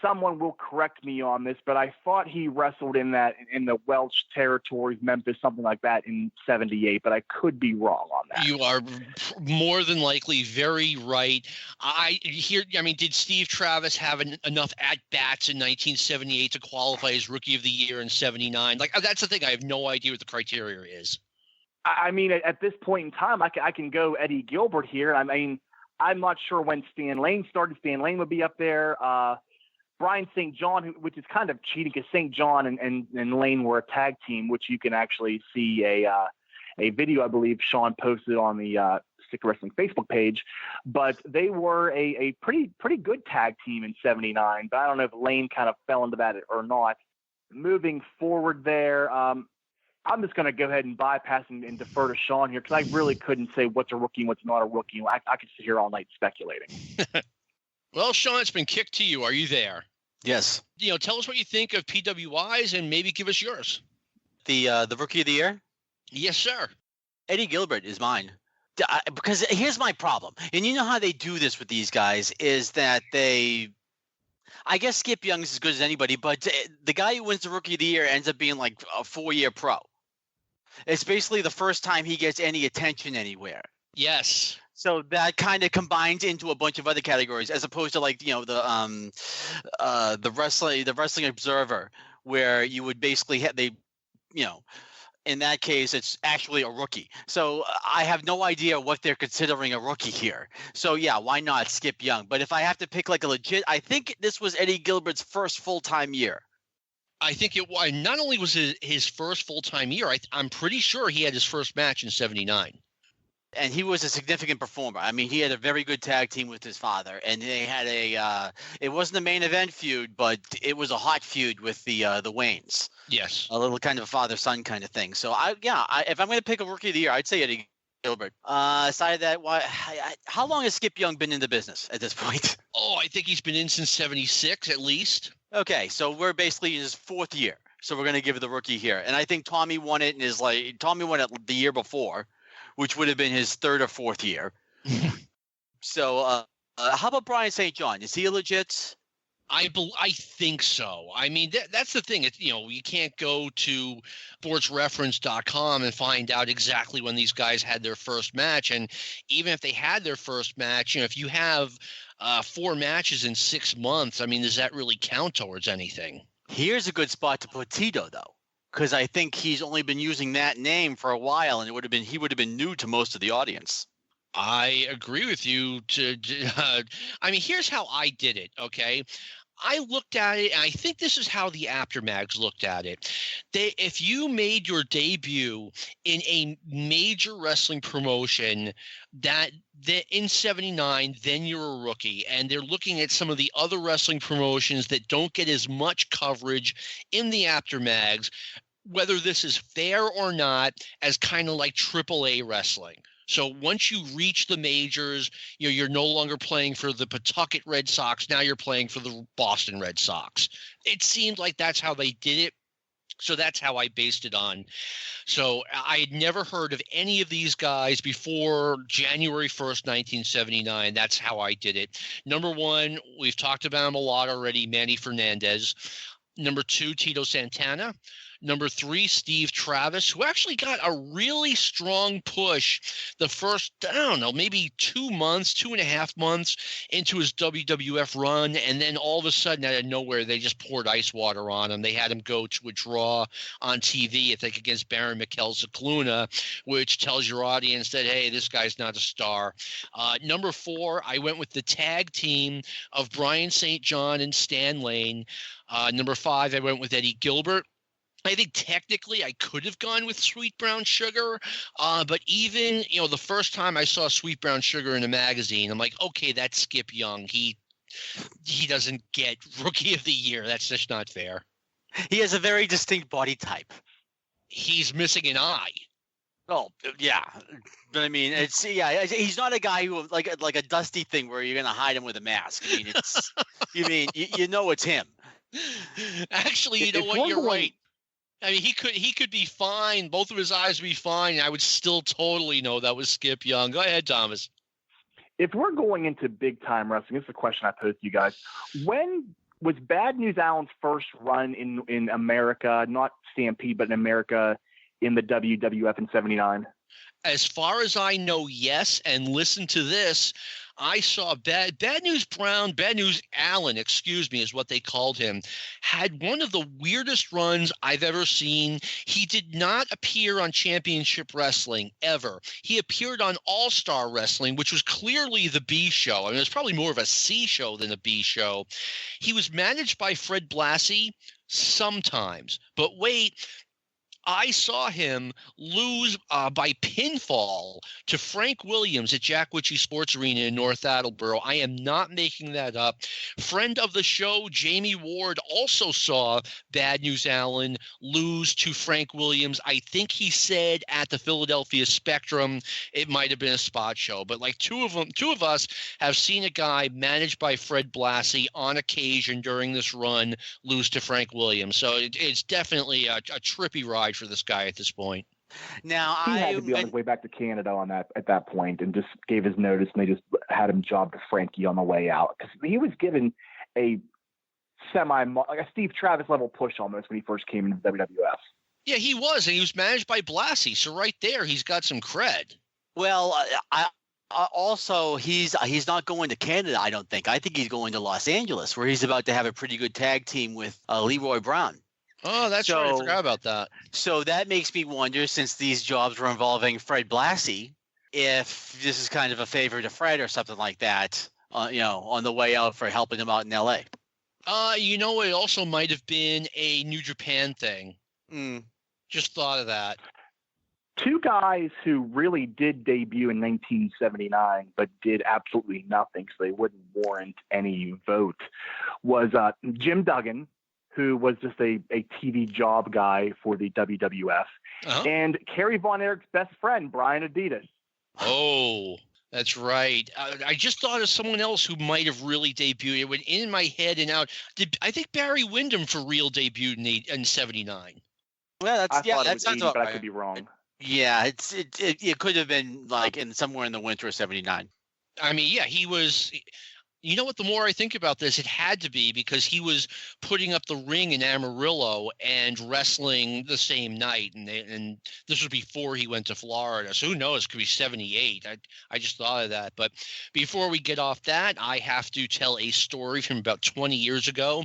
someone will correct me on this, but I thought he wrestled in the Welsh territories, Memphis, something like that in '78, but I could be wrong on that. You are more than likely very right. Did Steve Travis have enough at-bats in 1978 to qualify as Rookie of the Year in '79? Like, that's the thing. I have no idea what the criteria is. I mean, at this point in time, I can go Eddie Gilbert here. I mean, I'm not sure when Stan Lane started. Stan Lane would be up there. Brian St. John, which is kind of cheating because St. John and Lane were a tag team, which you can actually see a video, I believe, Sean posted on the Stick Wrestling Facebook page. But they were a pretty good tag team in '79. But I don't know if Lane kind of fell into that or not. Moving forward there, I'm just going to go ahead and bypass and defer to Sean here because I really couldn't say what's a rookie and what's not a rookie. I could sit here all night speculating. Well, Sean, it's been kicked to you. Are you there? Yes. Tell us what you think of PWIs and maybe give us yours. The Rookie of the Year? Yes, sir. Eddie Gilbert is mine. Because here's my problem. And you know how they do this with these guys is that I guess Skip Young's as good as anybody, but the guy who wins the Rookie of the Year ends up being like a 4-year pro. It's basically the first time he gets any attention anywhere. Yes. So that kind of combines into a bunch of other categories, as opposed to the Wrestling Observer, where you would basically in that case it's actually a rookie. So I have no idea what they're considering a rookie here. So yeah, why not Skip Young? But if I have to pick like a legit, I think this was Eddie Gilbert's first full-time year. I think it was not only was his first full-time year. I'm pretty sure he had his first match in '79. And he was a significant performer. I mean, he had a very good tag team with his father, and they had it wasn't a main event feud, but it was a hot feud with the Waynes. Yes. A little kind of a father-son kind of thing. So if I'm going to pick a Rookie of the Year, I'd say Eddie Gilbert. Aside of that, how long has Skip Young been in the business at this point? Oh, I think he's been in since '76 at least. Okay, so we're basically in his 4th year. So we're going to give it the rookie here. And I think Tommy won it Tommy won it the year before, which would have been his 3rd or 4th year. So how about Brian St. John? Is he a legit? I think so. I mean, that's the thing. You can't go to sportsreference.com and find out exactly when these guys had their first match. And even if they had their first match, if you have 4 matches in 6 months, I mean, does that really count towards anything? Here's a good spot to put Tito, though, because I think he's only been using that name for a while, and he would have been new to most of the audience. I agree with you. I mean, here's how I did it, okay? I looked at it, and I think this is how the Apter Mags looked at it. If you made your debut in a major wrestling promotion that in '79, then you're a rookie. And they're looking at some of the other wrestling promotions that don't get as much coverage in the Apter Mags, whether this is fair or not, as kind of like AAA wrestling. So once you reach the majors, you're no longer playing for the Pawtucket Red Sox. Now you're playing for the Boston Red Sox. It seemed like that's how they did it. So that's how I based it on. So I had never heard of any of these guys before January 1st, 1979. That's how I did it. Number 1, we've talked about him a lot already, Manny Fernandez. Number 2, Tito Santana. Number 3, Steve Travis, who actually got a really strong push the first, maybe 2.5 months into his WWF run. And then all of a sudden, out of nowhere, they just poured ice water on him. They had him go to a draw on TV, I think, against Baron Mikel Cicluna, which tells your audience that, hey, this guy's not a star. Number 4, I went with the tag team of Brian St. John and Stan Lane. Number 5, I went with Eddie Gilbert. I think technically I could have gone with Sweet Brown Sugar, but even, the first time I saw Sweet Brown Sugar in a magazine, I'm like, okay, that's Skip Young. He doesn't get Rookie of the Year. That's just not fair. He has a very distinct body type. He's missing an eye. Oh, yeah. But I mean, he's not a guy who like a Dusty thing where you're going to hide him with a mask. I mean, you know it's him. Actually, you know what? You're right. I mean, he could be fine. Both of his eyes would be fine. And I would still totally know that was Skip Young. Go ahead, Thomas. If we're going into big time wrestling, this is a question I posed to you guys. When was Bad News Allen's first run in America, not Stampede, but in America in the WWF in '79? As far as I know, yes. And listen to this. I saw Bad News Allen, is what they called him, had one of the weirdest runs I've ever seen. He did not appear on Championship Wrestling ever. He appeared on All-Star Wrestling, which was clearly the B show. I mean, it was probably more of a C show than a B show. He was managed by Fred Blassie sometimes. But wait, I saw him lose by pinfall to Frank Williams at Jack Ritchie Sports Arena in North Attleboro. I am not making that up. Friend of the show, Jamie Ward, also saw Bad News Allen lose to Frank Williams. I think he said at the Philadelphia Spectrum. It might have been a spot show, but like two of us have seen a guy managed by Fred Blassie on occasion during this run lose to Frank Williams. So it's definitely a trippy ride for this guy at this point. Now he had to be on his way back to Canada at that point, and just gave his notice, and they just had him job to Frankie on the way out, because he was given a like a Steve Travis level push almost when he first came into WWF. Yeah, he was, and he was managed by Blassie, so right there he's got some cred. Well, also he's not going to Canada, I don't think. I think he's going to Los Angeles, where he's about to have a pretty good tag team with Leroy Brown. Oh, that's right. I forgot about that. So that makes me wonder, since these jobs were involving Fred Blassie, if this is kind of a favor to Fred or something like that, on the way out for helping him out in L.A. It also might have been a New Japan thing. Just thought of that. Two guys who really did debut in 1979 but did absolutely nothing, so they wouldn't warrant any vote, was Jim Duggan, who was just a TV job guy for the WWF, and Kerry Von Erich's best friend, Brian Adidas. Oh, that's right. I just thought of someone else who might have really debuted. It went in my head and out. I think Barry Windham for real debuted in '79. Well, that sounds about right. I could be wrong. Yeah, it could have been like somewhere in the winter of '79. I mean, yeah, he was. You know what? The more I think about this, it had to be because he was putting up the ring in Amarillo and wrestling the same night, and this was before he went to Florida. So who knows? It could be '78. I just thought of that. But before we get off that, I have to tell a story from about 20 years ago.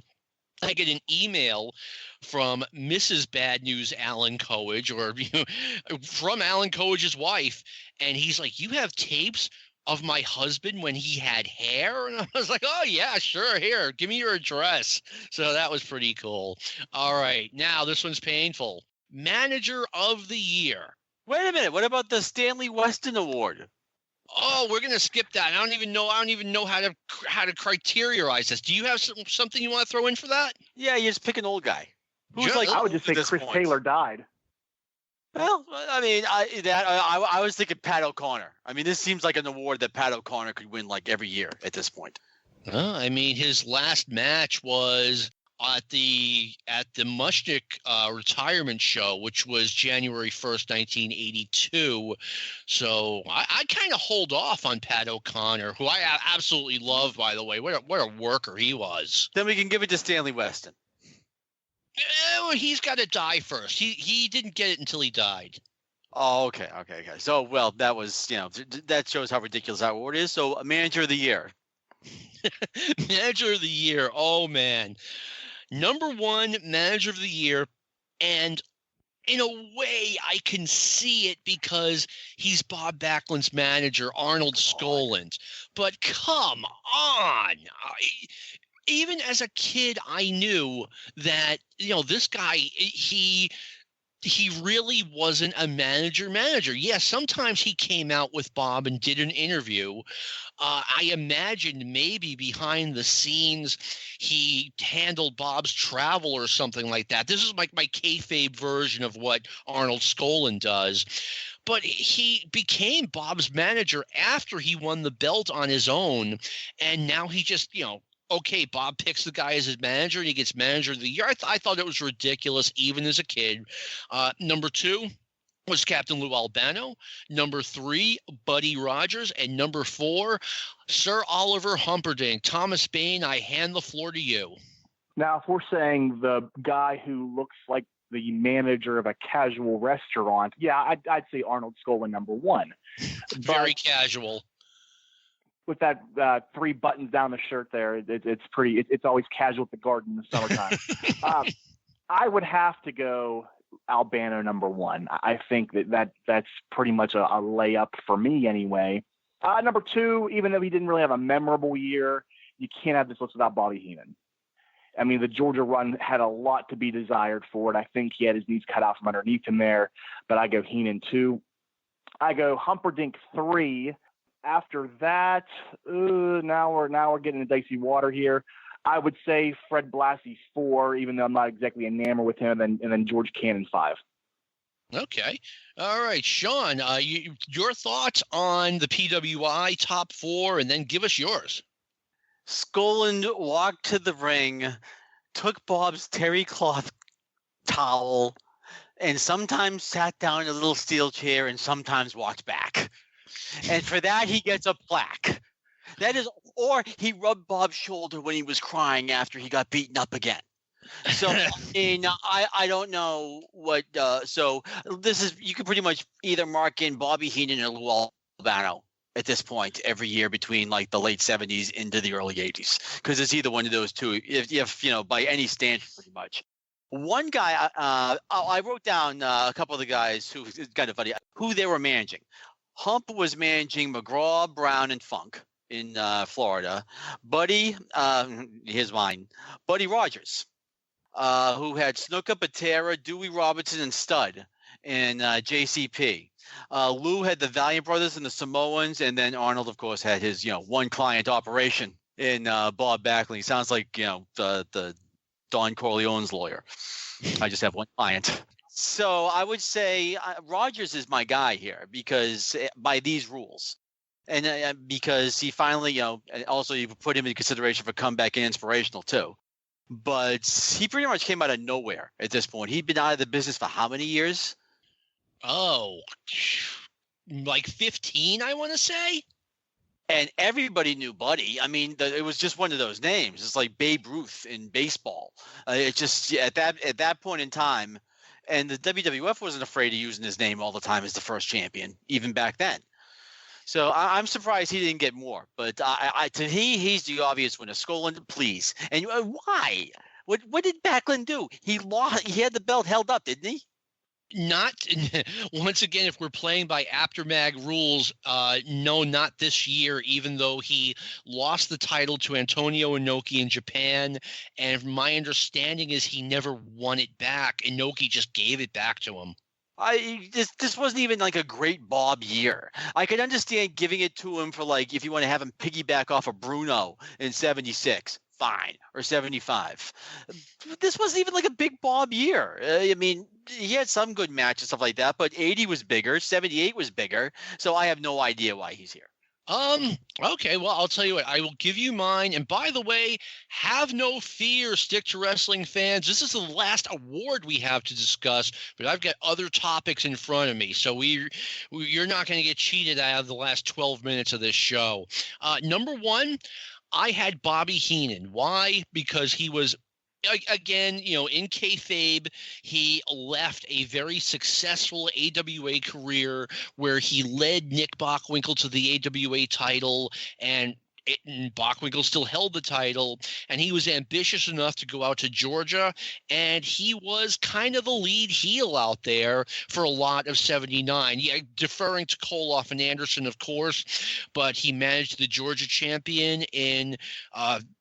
I get an email from Mrs. Bad News Alan Coage, or from Alan Coage's wife, and he's like, "You have tapes of my husband when he had hair?" And I was like, "Oh yeah, sure. Here, give me your address." So that was pretty cool. All right, now this one's painful. Manager of the Year. Wait a minute. What about the Stanley Weston Award? Oh, we're gonna skip that. I don't even know how to criterialize this. Do you have something you want to throw in for that? Yeah, you just pick an old guy. I would just say Chris Taylor died. Well, I mean, I was thinking Pat O'Connor. I mean, this seems like an award that Pat O'Connor could win like every year at this point. I mean, his last match was at the Mushnick retirement show, which was January 1st, 1982. So I kind of hold off on Pat O'Connor, who I absolutely love, by the way. What a worker he was. Then we can give it to Stanley Weston. Well, he's got to die first. He didn't get it until he died. Oh, okay. So, well, that was, that shows how ridiculous that award is. So, Manager of the Year. Manager of the Year. Oh, man. Number one, Manager of the Year. And in a way, I can see it because he's Bob Backlund's manager, Arnold Skaaland. But come on. Even as a kid, I knew that, this guy, he really wasn't a manager. Yes, sometimes he came out with Bob and did an interview. I imagined maybe behind the scenes he handled Bob's travel or something like that. This is like my kayfabe version of what Arnold Skaaland does. but he became Bob's manager after he won the belt on his own. And now he just, okay, Bob picks the guy as his manager and he gets manager of the year. I thought it was ridiculous, even as a kid. Number 2 was Captain Lou Albano. Number 3, Buddy Rogers. And number 4, Sir Oliver Humperdinck. Thomas Bane, I hand the floor to you. Now, if we're saying the guy who looks like the manager of a casual restaurant, yeah, I'd say Arnold Skaaland number 1. Very casual. With that 3 buttons down the shirt there, it's pretty. It's always casual at the Garden in the summertime. I would have to go Albano number 1. I think that's pretty much a layup for me anyway. Number 2, even though he didn't really have a memorable year, you can't have this list without Bobby Heenan. I mean, the Georgia run had a lot to be desired for it. I think he had his knees cut out from underneath him there, but I go Heenan 2. I go Humperdinck 3. After that, now we're getting into dicey water here. I would say Fred Blassie 4, even though I'm not exactly enamored with him, and then George Cannon 5. Okay. All right, Sean, your thoughts on the PWI top 4, and then give us yours. Skaaland walked to the ring, took Bob's terry cloth towel, and sometimes sat down in a little steel chair and sometimes walked back. And for that, he gets a plaque. That is, or he rubbed Bob's shoulder when he was crying after he got beaten up again. So, I don't know what, so this is, you can pretty much either mark in Bobby Heenan or Lou Albano at this point every year between like the late 70s into the early 80s, because it's either one of those two, if by any standard, pretty much. One guy, I wrote down a couple of the guys who, it's kind of funny, who they were managing. Hump was managing McGraw, Brown, and Funk in Florida. Buddy, here's mine, Buddy Rogers, who had Snuka, Patera, Dewey Robertson, and Stud in JCP. Lou had the Valiant Brothers and the Samoans, and then Arnold, of course, had his one client operation in Bob Backlund. He sounds like the Don Corleone's lawyer. I just have one client. So I would say Rogers is my guy here because by these rules, and because he finally also you put him in consideration for comeback and inspirational too. But he pretty much came out of nowhere at this point. He'd been out of the business for how many years? Oh, like 15, I want to say. And everybody knew Buddy. I mean, it was just one of those names. It's like Babe Ruth in baseball. It just at that point in time, and the WWF wasn't afraid of using his name all the time as the first champion, even back then. So I'm surprised he didn't get more. But to me, he's the obvious winner. Skaaland, please. And why? What did Backlund do? He lost. He had the belt held up, didn't he? Not once again, if we're playing by Apter Mag rules, no, not this year, even though he lost the title to Antonio Inoki in Japan. And my understanding is he never won it back. Inoki just gave it back to him. This wasn't even like a great Bob year. I could understand giving it to him for like if you want to have him piggyback off of Bruno in 76. Fine, or 75. This wasn't even like a big Bob year. I mean, he had some good matches, stuff like that, but 80 was bigger, 78 was bigger, so I have no idea why he's here. Okay, well, I'll tell you what, I will give you mine. And by the way, have no fear, Stick to Wrestling fans. This is the last award we have to discuss, but I've got other topics in front of me. So you're not going to get cheated out of the last 12 minutes of this show. Number 1, I had Bobby Heenan. Why? Because he was, again, in kayfabe, he left a very successful AWA career where he led Nick Bockwinkel to the AWA title, and Bockwinkel still held the title, and he was ambitious enough to go out to Georgia, and he was kind of the lead heel out there for a lot of 79. Yeah, deferring to Koloff and Anderson, of course, but he managed the Georgia champion in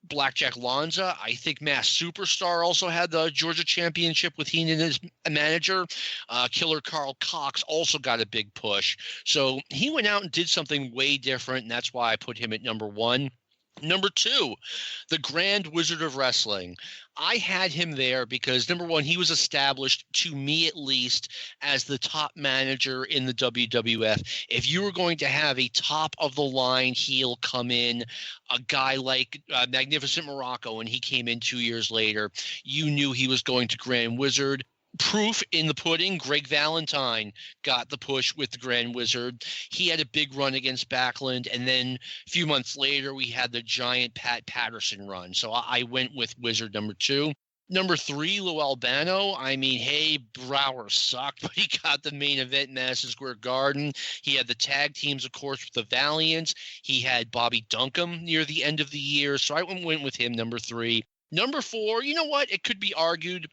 Blackjack Lanza. I think Mass Superstar also had the Georgia championship with Heenan as a manager. Killer Carl Cox also got a big push. So he went out and did something way different, and that's why I put him at number 1. Number 2, the Grand Wizard of Wrestling. I had him there because, number 1, he was established, to me at least, as the top manager in the WWF. If you were going to have a top-of-the-line heel come in, a guy like Magnificent Morocco, and he came in 2 years later, you knew he was going to Grand Wizard. Proof in the pudding, Greg Valentine got the push with the Grand Wizard. He had a big run against Backlund, and then a few months later, we had the giant Pat Patterson run. So I went with Wizard number 2. Number 3, Lou Albano. I mean, hey, Brower sucked, but he got the main event in Madison Square Garden. He had the tag teams, of course, with the Valiants. He had Bobby Duncombe near the end of the year. So I went with him, number 3. Number 4, you know what? It could be argued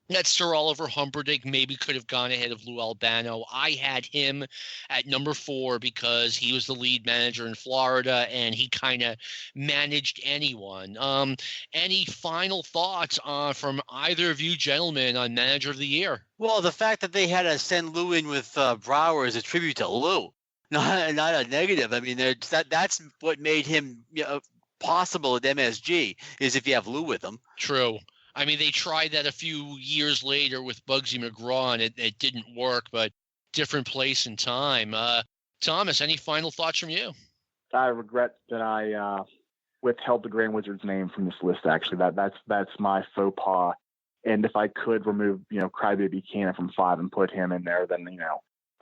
that Sir Oliver Humperdinck maybe could have gone ahead of Lou Albano. I had him at number 4 because he was the lead manager in Florida and he kind of managed anyone. Any final thoughts from either of you gentlemen on Manager of the Year? Well, the fact that they had to send Lou in with Brower is a tribute to Lou, not a negative. I mean, that's what made him possible at MSG, is if you have Lou with him. True. I mean, they tried that a few years later with Bugsy McGraw, and it didn't work, but different place and time. Thomas, any final thoughts from you? I regret that I withheld the Grand Wizard's name from this list, actually. That's my faux pas. And if I could remove, Crybaby Cannon from 5 and put him in there, then,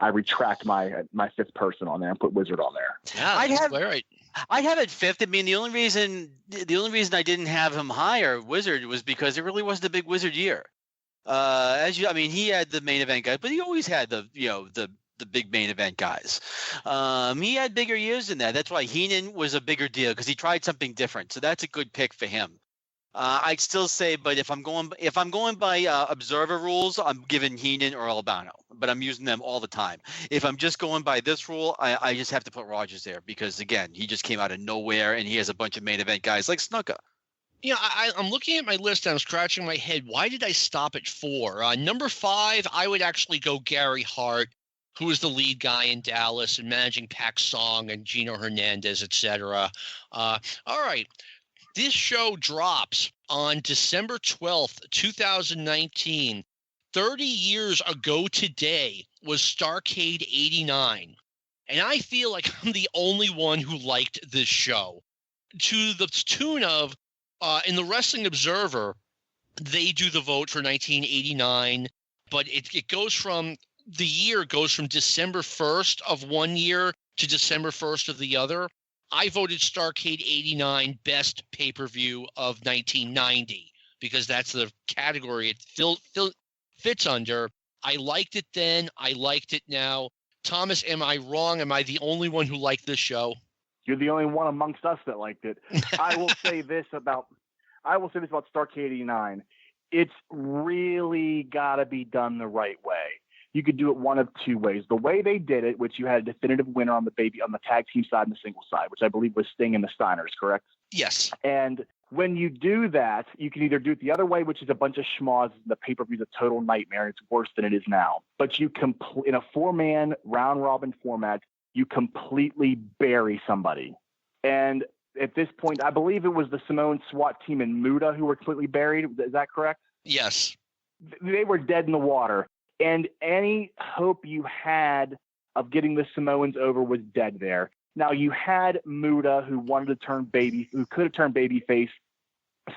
I retract my 5th person on there and put Wizard on there. Yeah, I'd have it 5th. I mean, the only reason I didn't have him higher, Wizard, was because it really wasn't a big Wizard year. He had the main event guys, but he always had the big main event guys. He had bigger years than that. That's why Heenan was a bigger deal, because he tried something different. So that's a good pick for him. I'd still say, but if I'm going by observer rules, I'm giving Heenan or Albano, but I'm using them all the time. If I'm just going by this rule, I just have to put Rogers there because, again, he just came out of nowhere and he has a bunch of main event guys like Snuka. Yeah, I'm looking at my list and I'm scratching my head. Why did I stop at 4? Number 5, I would actually go Gary Hart, who was the lead guy in Dallas and managing Pac Song and Gino Hernandez, etc. All right. This show drops on December 12th, 2019. 30 years ago today was Starrcade 89. And I feel like I'm the only one who liked this show. To the tune of, in the Wrestling Observer, they do the vote for 1989, but it goes from, the year goes from December 1st of one year to December 1st of the other. I voted Starrcade 89 best pay-per-view of 1990 because that's the category it fits under. I liked it then. I liked it now. Thomas, am I wrong? Am I the only one who liked this show? You're the only one amongst us that liked it. I will say this about Starrcade 89. It's really got to be done the right way. You could do it one of two ways. The way they did it, which you had a definitive winner on the tag team side and the single side, which I believe was Sting and the Steiners, correct? Yes. And when you do that, you can either do it the other way, which is a bunch of schmoz. The pay-per-view is a total nightmare. It's worse than it is now. But you in a 4-man round-robin format, you completely bury somebody. And at this point, I believe it was the Samoan SWAT team and Muda who were completely buried. Is that correct? Yes. They were dead in the water. And any hope you had of getting the Samoans over was dead there. Now, you had Muda, who could have turned babyface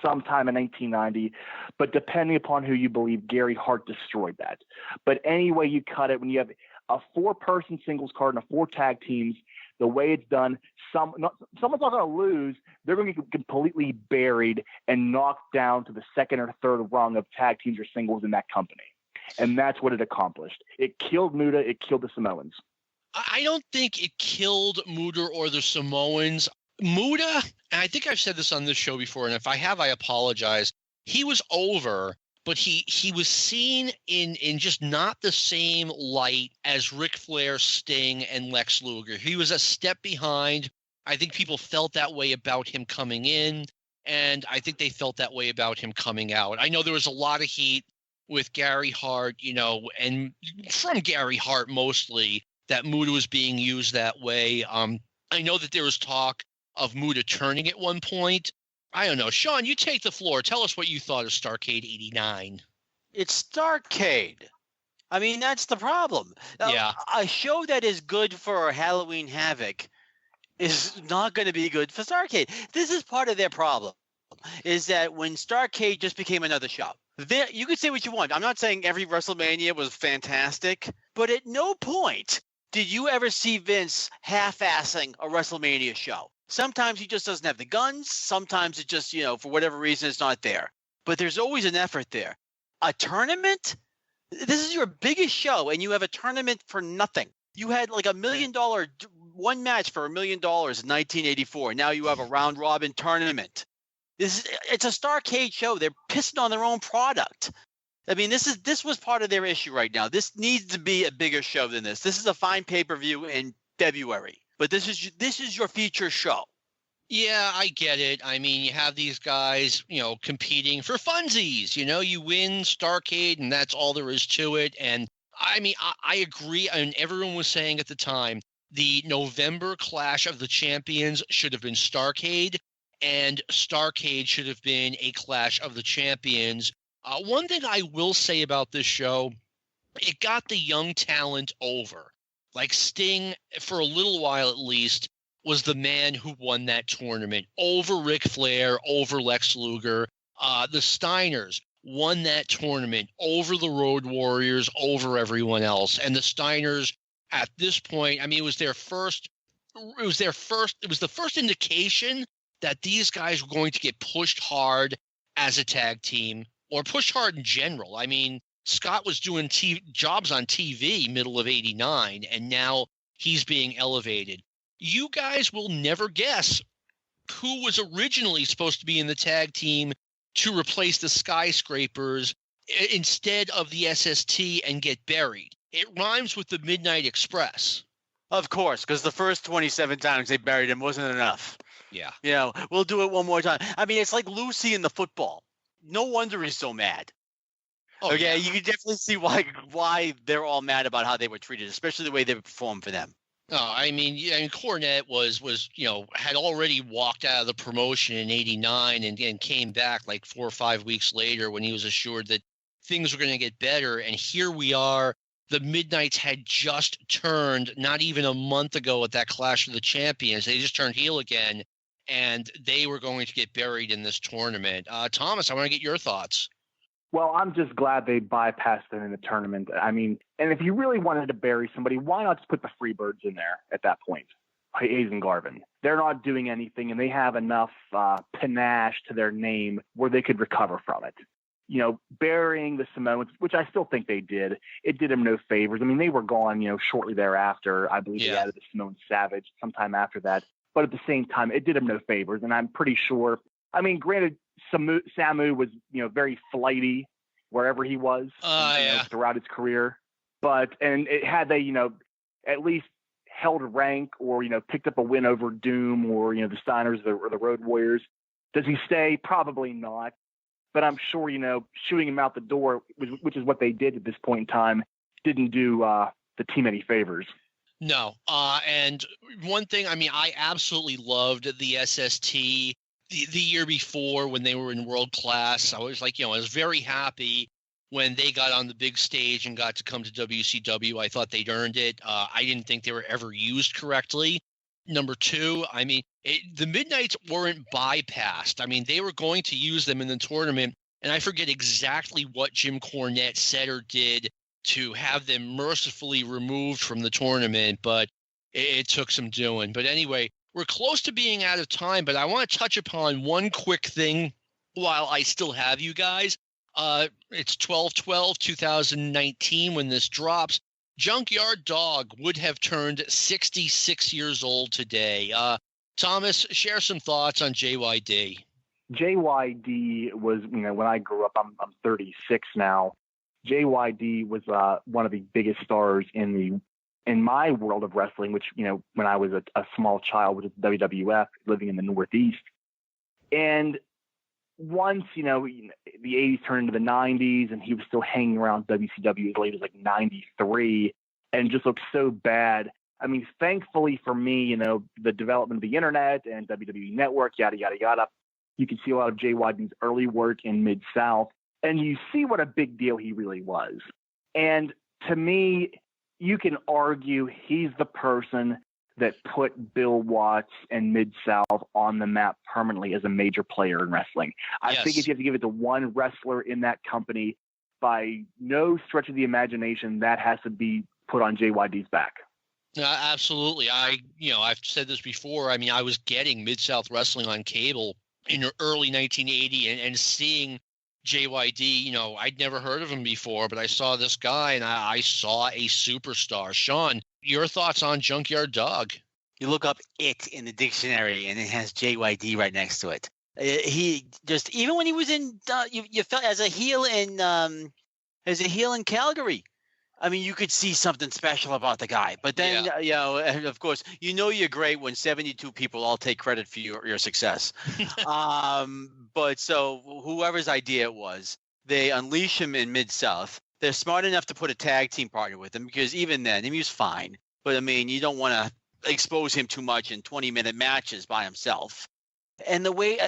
sometime in 1990, but depending upon who you believe, Gary Hart destroyed that. But any way you cut it, when you have a 4-person singles card and 4 tag teams, the way it's done, someone's not going to lose. They're going to get completely buried and knocked down to the second or third rung of tag teams or singles in that company. And that's what it accomplished. It killed Muda. It killed the Samoans. I don't think it killed Muda or the Samoans. Muda, and I think I've said this on this show before, and if I have, I apologize. He was over, but he was seen in just not the same light as Ric Flair, Sting, and Lex Luger. He was a step behind. I think people felt that way about him coming in, and I think they felt that way about him coming out. I know there was a lot of heat with Gary Hart, and from Gary Hart mostly, that Muda was being used that way. I know that there was talk of Muta turning at one point. I don't know. Sean, you take the floor. Tell us what you thought of Starrcade 89. It's Starrcade. I mean, that's the problem. Yeah. A show that is good for Halloween Havoc is not going to be good for Starrcade. This is part of their problem, is that when Starrcade just became another show, you can say what you want. I'm not saying every WrestleMania was fantastic, but at no point did you ever see Vince half-assing a WrestleMania show. Sometimes he just doesn't have the guns. Sometimes it just, for whatever reason, it's not there. But there's always an effort there. A tournament? This is your biggest show, and you have a tournament for nothing. You had like $1 million, one match for $1 million in 1984. Now you have a round-robin tournament. It's a Starrcade show. They're pissing on their own product. I mean, this was part of their issue right now. This needs to be a bigger show than this. This is a fine pay-per-view in February, but this is your feature show. Yeah, I get it. I mean, you have these guys, competing for funsies. You win Starrcade, and that's all there is to it. And I mean, I agree. And everyone was saying at the time, the November Clash of the Champions should have been Starrcade, and Starrcade should have been a Clash of the Champions. One thing I will say about this show, it got the young talent over. Like Sting, for a little while at least, was the man who won that tournament over Ric Flair, over Lex Luger. The Steiners won that tournament over the Road Warriors, over everyone else. And the Steiners, at this point, I mean, it was the first indication that these guys were going to get pushed hard as a tag team, or pushed hard in general. I mean, Scott was doing jobs on TV middle of 89, and now he's being elevated. You guys will never guess who was originally supposed to be in the tag team to replace the Skyscrapers instead of the SST and get buried. It rhymes with the Midnight Express. Of course, because the first 27 times they buried him wasn't enough. Yeah. We'll do it one more time. I mean, it's like Lucy in the football. No wonder he's so mad. Oh, okay, yeah. You can definitely see why they're all mad about how they were treated, especially the way they performed for them. Oh, I mean, Cornette was had already walked out of the promotion in 89 and came back like 4 or 5 weeks later when he was assured that things were going to get better. And here we are. The Midnights had just turned not even a month ago at that Clash of the Champions. They just turned heel again, and they were going to get buried in this tournament. Thomas, I want to get your thoughts. Well, I'm just glad they bypassed them in the tournament. I mean, and if you really wanted to bury somebody, why not just put the Freebirds in there at that point? Hayes and Garvin. They're not doing anything, and they have enough panache to their name where they could recover from it. Burying the Samoans, which I still think they did, it did them no favors. I mean, they were gone, shortly thereafter. I believe they added the Samoan Savage sometime after that. But at the same time, it did him no favors. And I'm pretty sure, I mean, granted, Samu was, very flighty wherever he was throughout his career. And had they, at least held rank or, picked up a win over Doom or, the Steiners or the Road Warriors, does he stay? Probably not. But I'm sure, shooting him out the door, which is what they did at this point in time, didn't do the team any favors. No. And one thing, I mean, I absolutely loved the SST the year before when they were in world class. I was like, I was very happy when they got on the big stage and got to come to WCW. I thought they'd earned it. I didn't think they were ever used correctly. Number two, I mean, the Midnights weren't bypassed. I mean, they were going to use them in the tournament, and I forget exactly what Jim Cornette said or did to have them mercifully removed from the tournament, but it took some doing. But anyway, we're close to being out of time, but I want to touch upon one quick thing while I still have you guys. It's 12/12/2019 when this drops. Junkyard Dog would have turned 66 years old today. Thomas, share some thoughts on JYD. JYD was, when I grew up, I'm 36 now. JYD was one of the biggest stars in my world of wrestling, which, when I was a small child, which was WWF, living in the Northeast. And once, the 80s turned into the 90s, and he was still hanging around WCW as late as like 93, and just looked so bad I mean, thankfully for me, the development of the internet and WWE Network, yada, yada, yada, you can see a lot of JYD's early work in Mid-South, and you see what a big deal he really was. And to me, you can argue he's the person that put Bill Watts and Mid-South on the map permanently as a major player in wrestling. I think if you have to give it to one wrestler in that company, by no stretch of the imagination, that has to be put on JYD's back. Absolutely. I've said this before. I mean, I was getting Mid-South Wrestling on cable in early 1980 and seeing JYD, I'd never heard of him before, but I saw this guy and I saw a superstar. Sean, your thoughts on Junkyard Dog? You look up "it" in the dictionary and it has JYD right next to it. He just, even when he was in, you felt as a heel in Calgary. I mean, you could see something special about the guy. But then, of course, you're great when 72 people all take credit for your success. But so whoever's idea it was, they unleash him in Mid-South. They're smart enough to put a tag team partner with him because even then, he was fine. But, I mean, you don't want to expose him too much in 20-minute matches by himself. And the way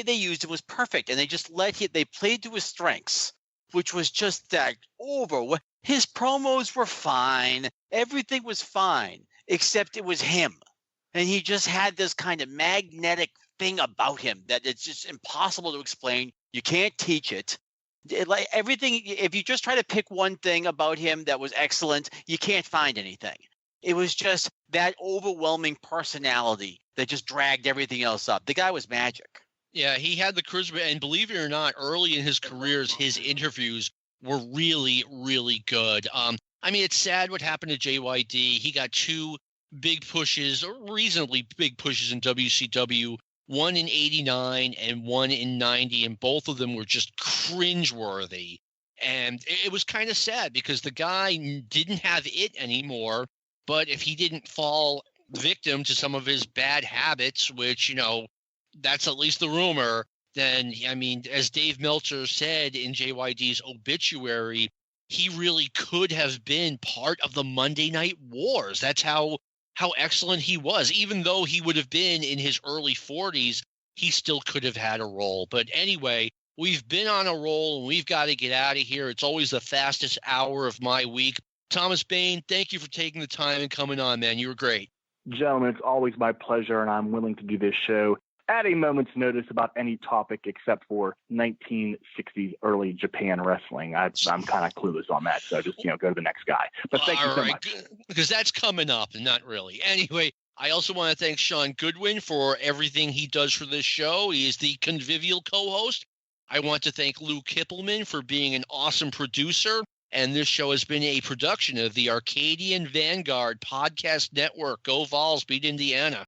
they used it was perfect. And they just they played to his strengths, which was just that over. His promos were fine. Everything was fine, except it was him. And he just had this kind of magnetic thing about him that it's just impossible to explain. You can't teach it. Like everything, if you just try to pick one thing about him that was excellent, you can't find anything. It was just that overwhelming personality that just dragged everything else up. The guy was magic. Yeah, he had the charisma, and believe it or not, early in his careers, his interviews were really, really good. I mean, it's sad what happened to JYD. He got two big pushes, or reasonably big pushes in WCW, one in 89 and one in 90, and both of them were just cringeworthy. And it was kind of sad because the guy didn't have it anymore, but if he didn't fall victim to some of his bad habits, which, that's at least the rumor, then, I mean, as Dave Meltzer said in JYD's obituary, he really could have been part of the Monday Night Wars. That's how excellent he was. Even though he would have been in his early 40s, he still could have had a role. But anyway, we've been on a roll and we've got to get out of here. It's always the fastest hour of my week. Thomas Bane, thank you for taking the time and coming on, man. You were great. Gentlemen, it's always my pleasure, and I'm willing to do this show at a moment's notice about any topic except for 1960s early Japan wrestling. I'm kind of clueless on that, so just go to the next guy. But thank you so much. Because that's coming up, and not really. Anyway, I also want to thank Sean Goodwin for everything he does for this show. He is the convivial co-host. I want to thank Lou Kippelman for being an awesome producer. And this show has been a production of the Arcadian Vanguard Podcast Network. Go Vols, beat Indiana.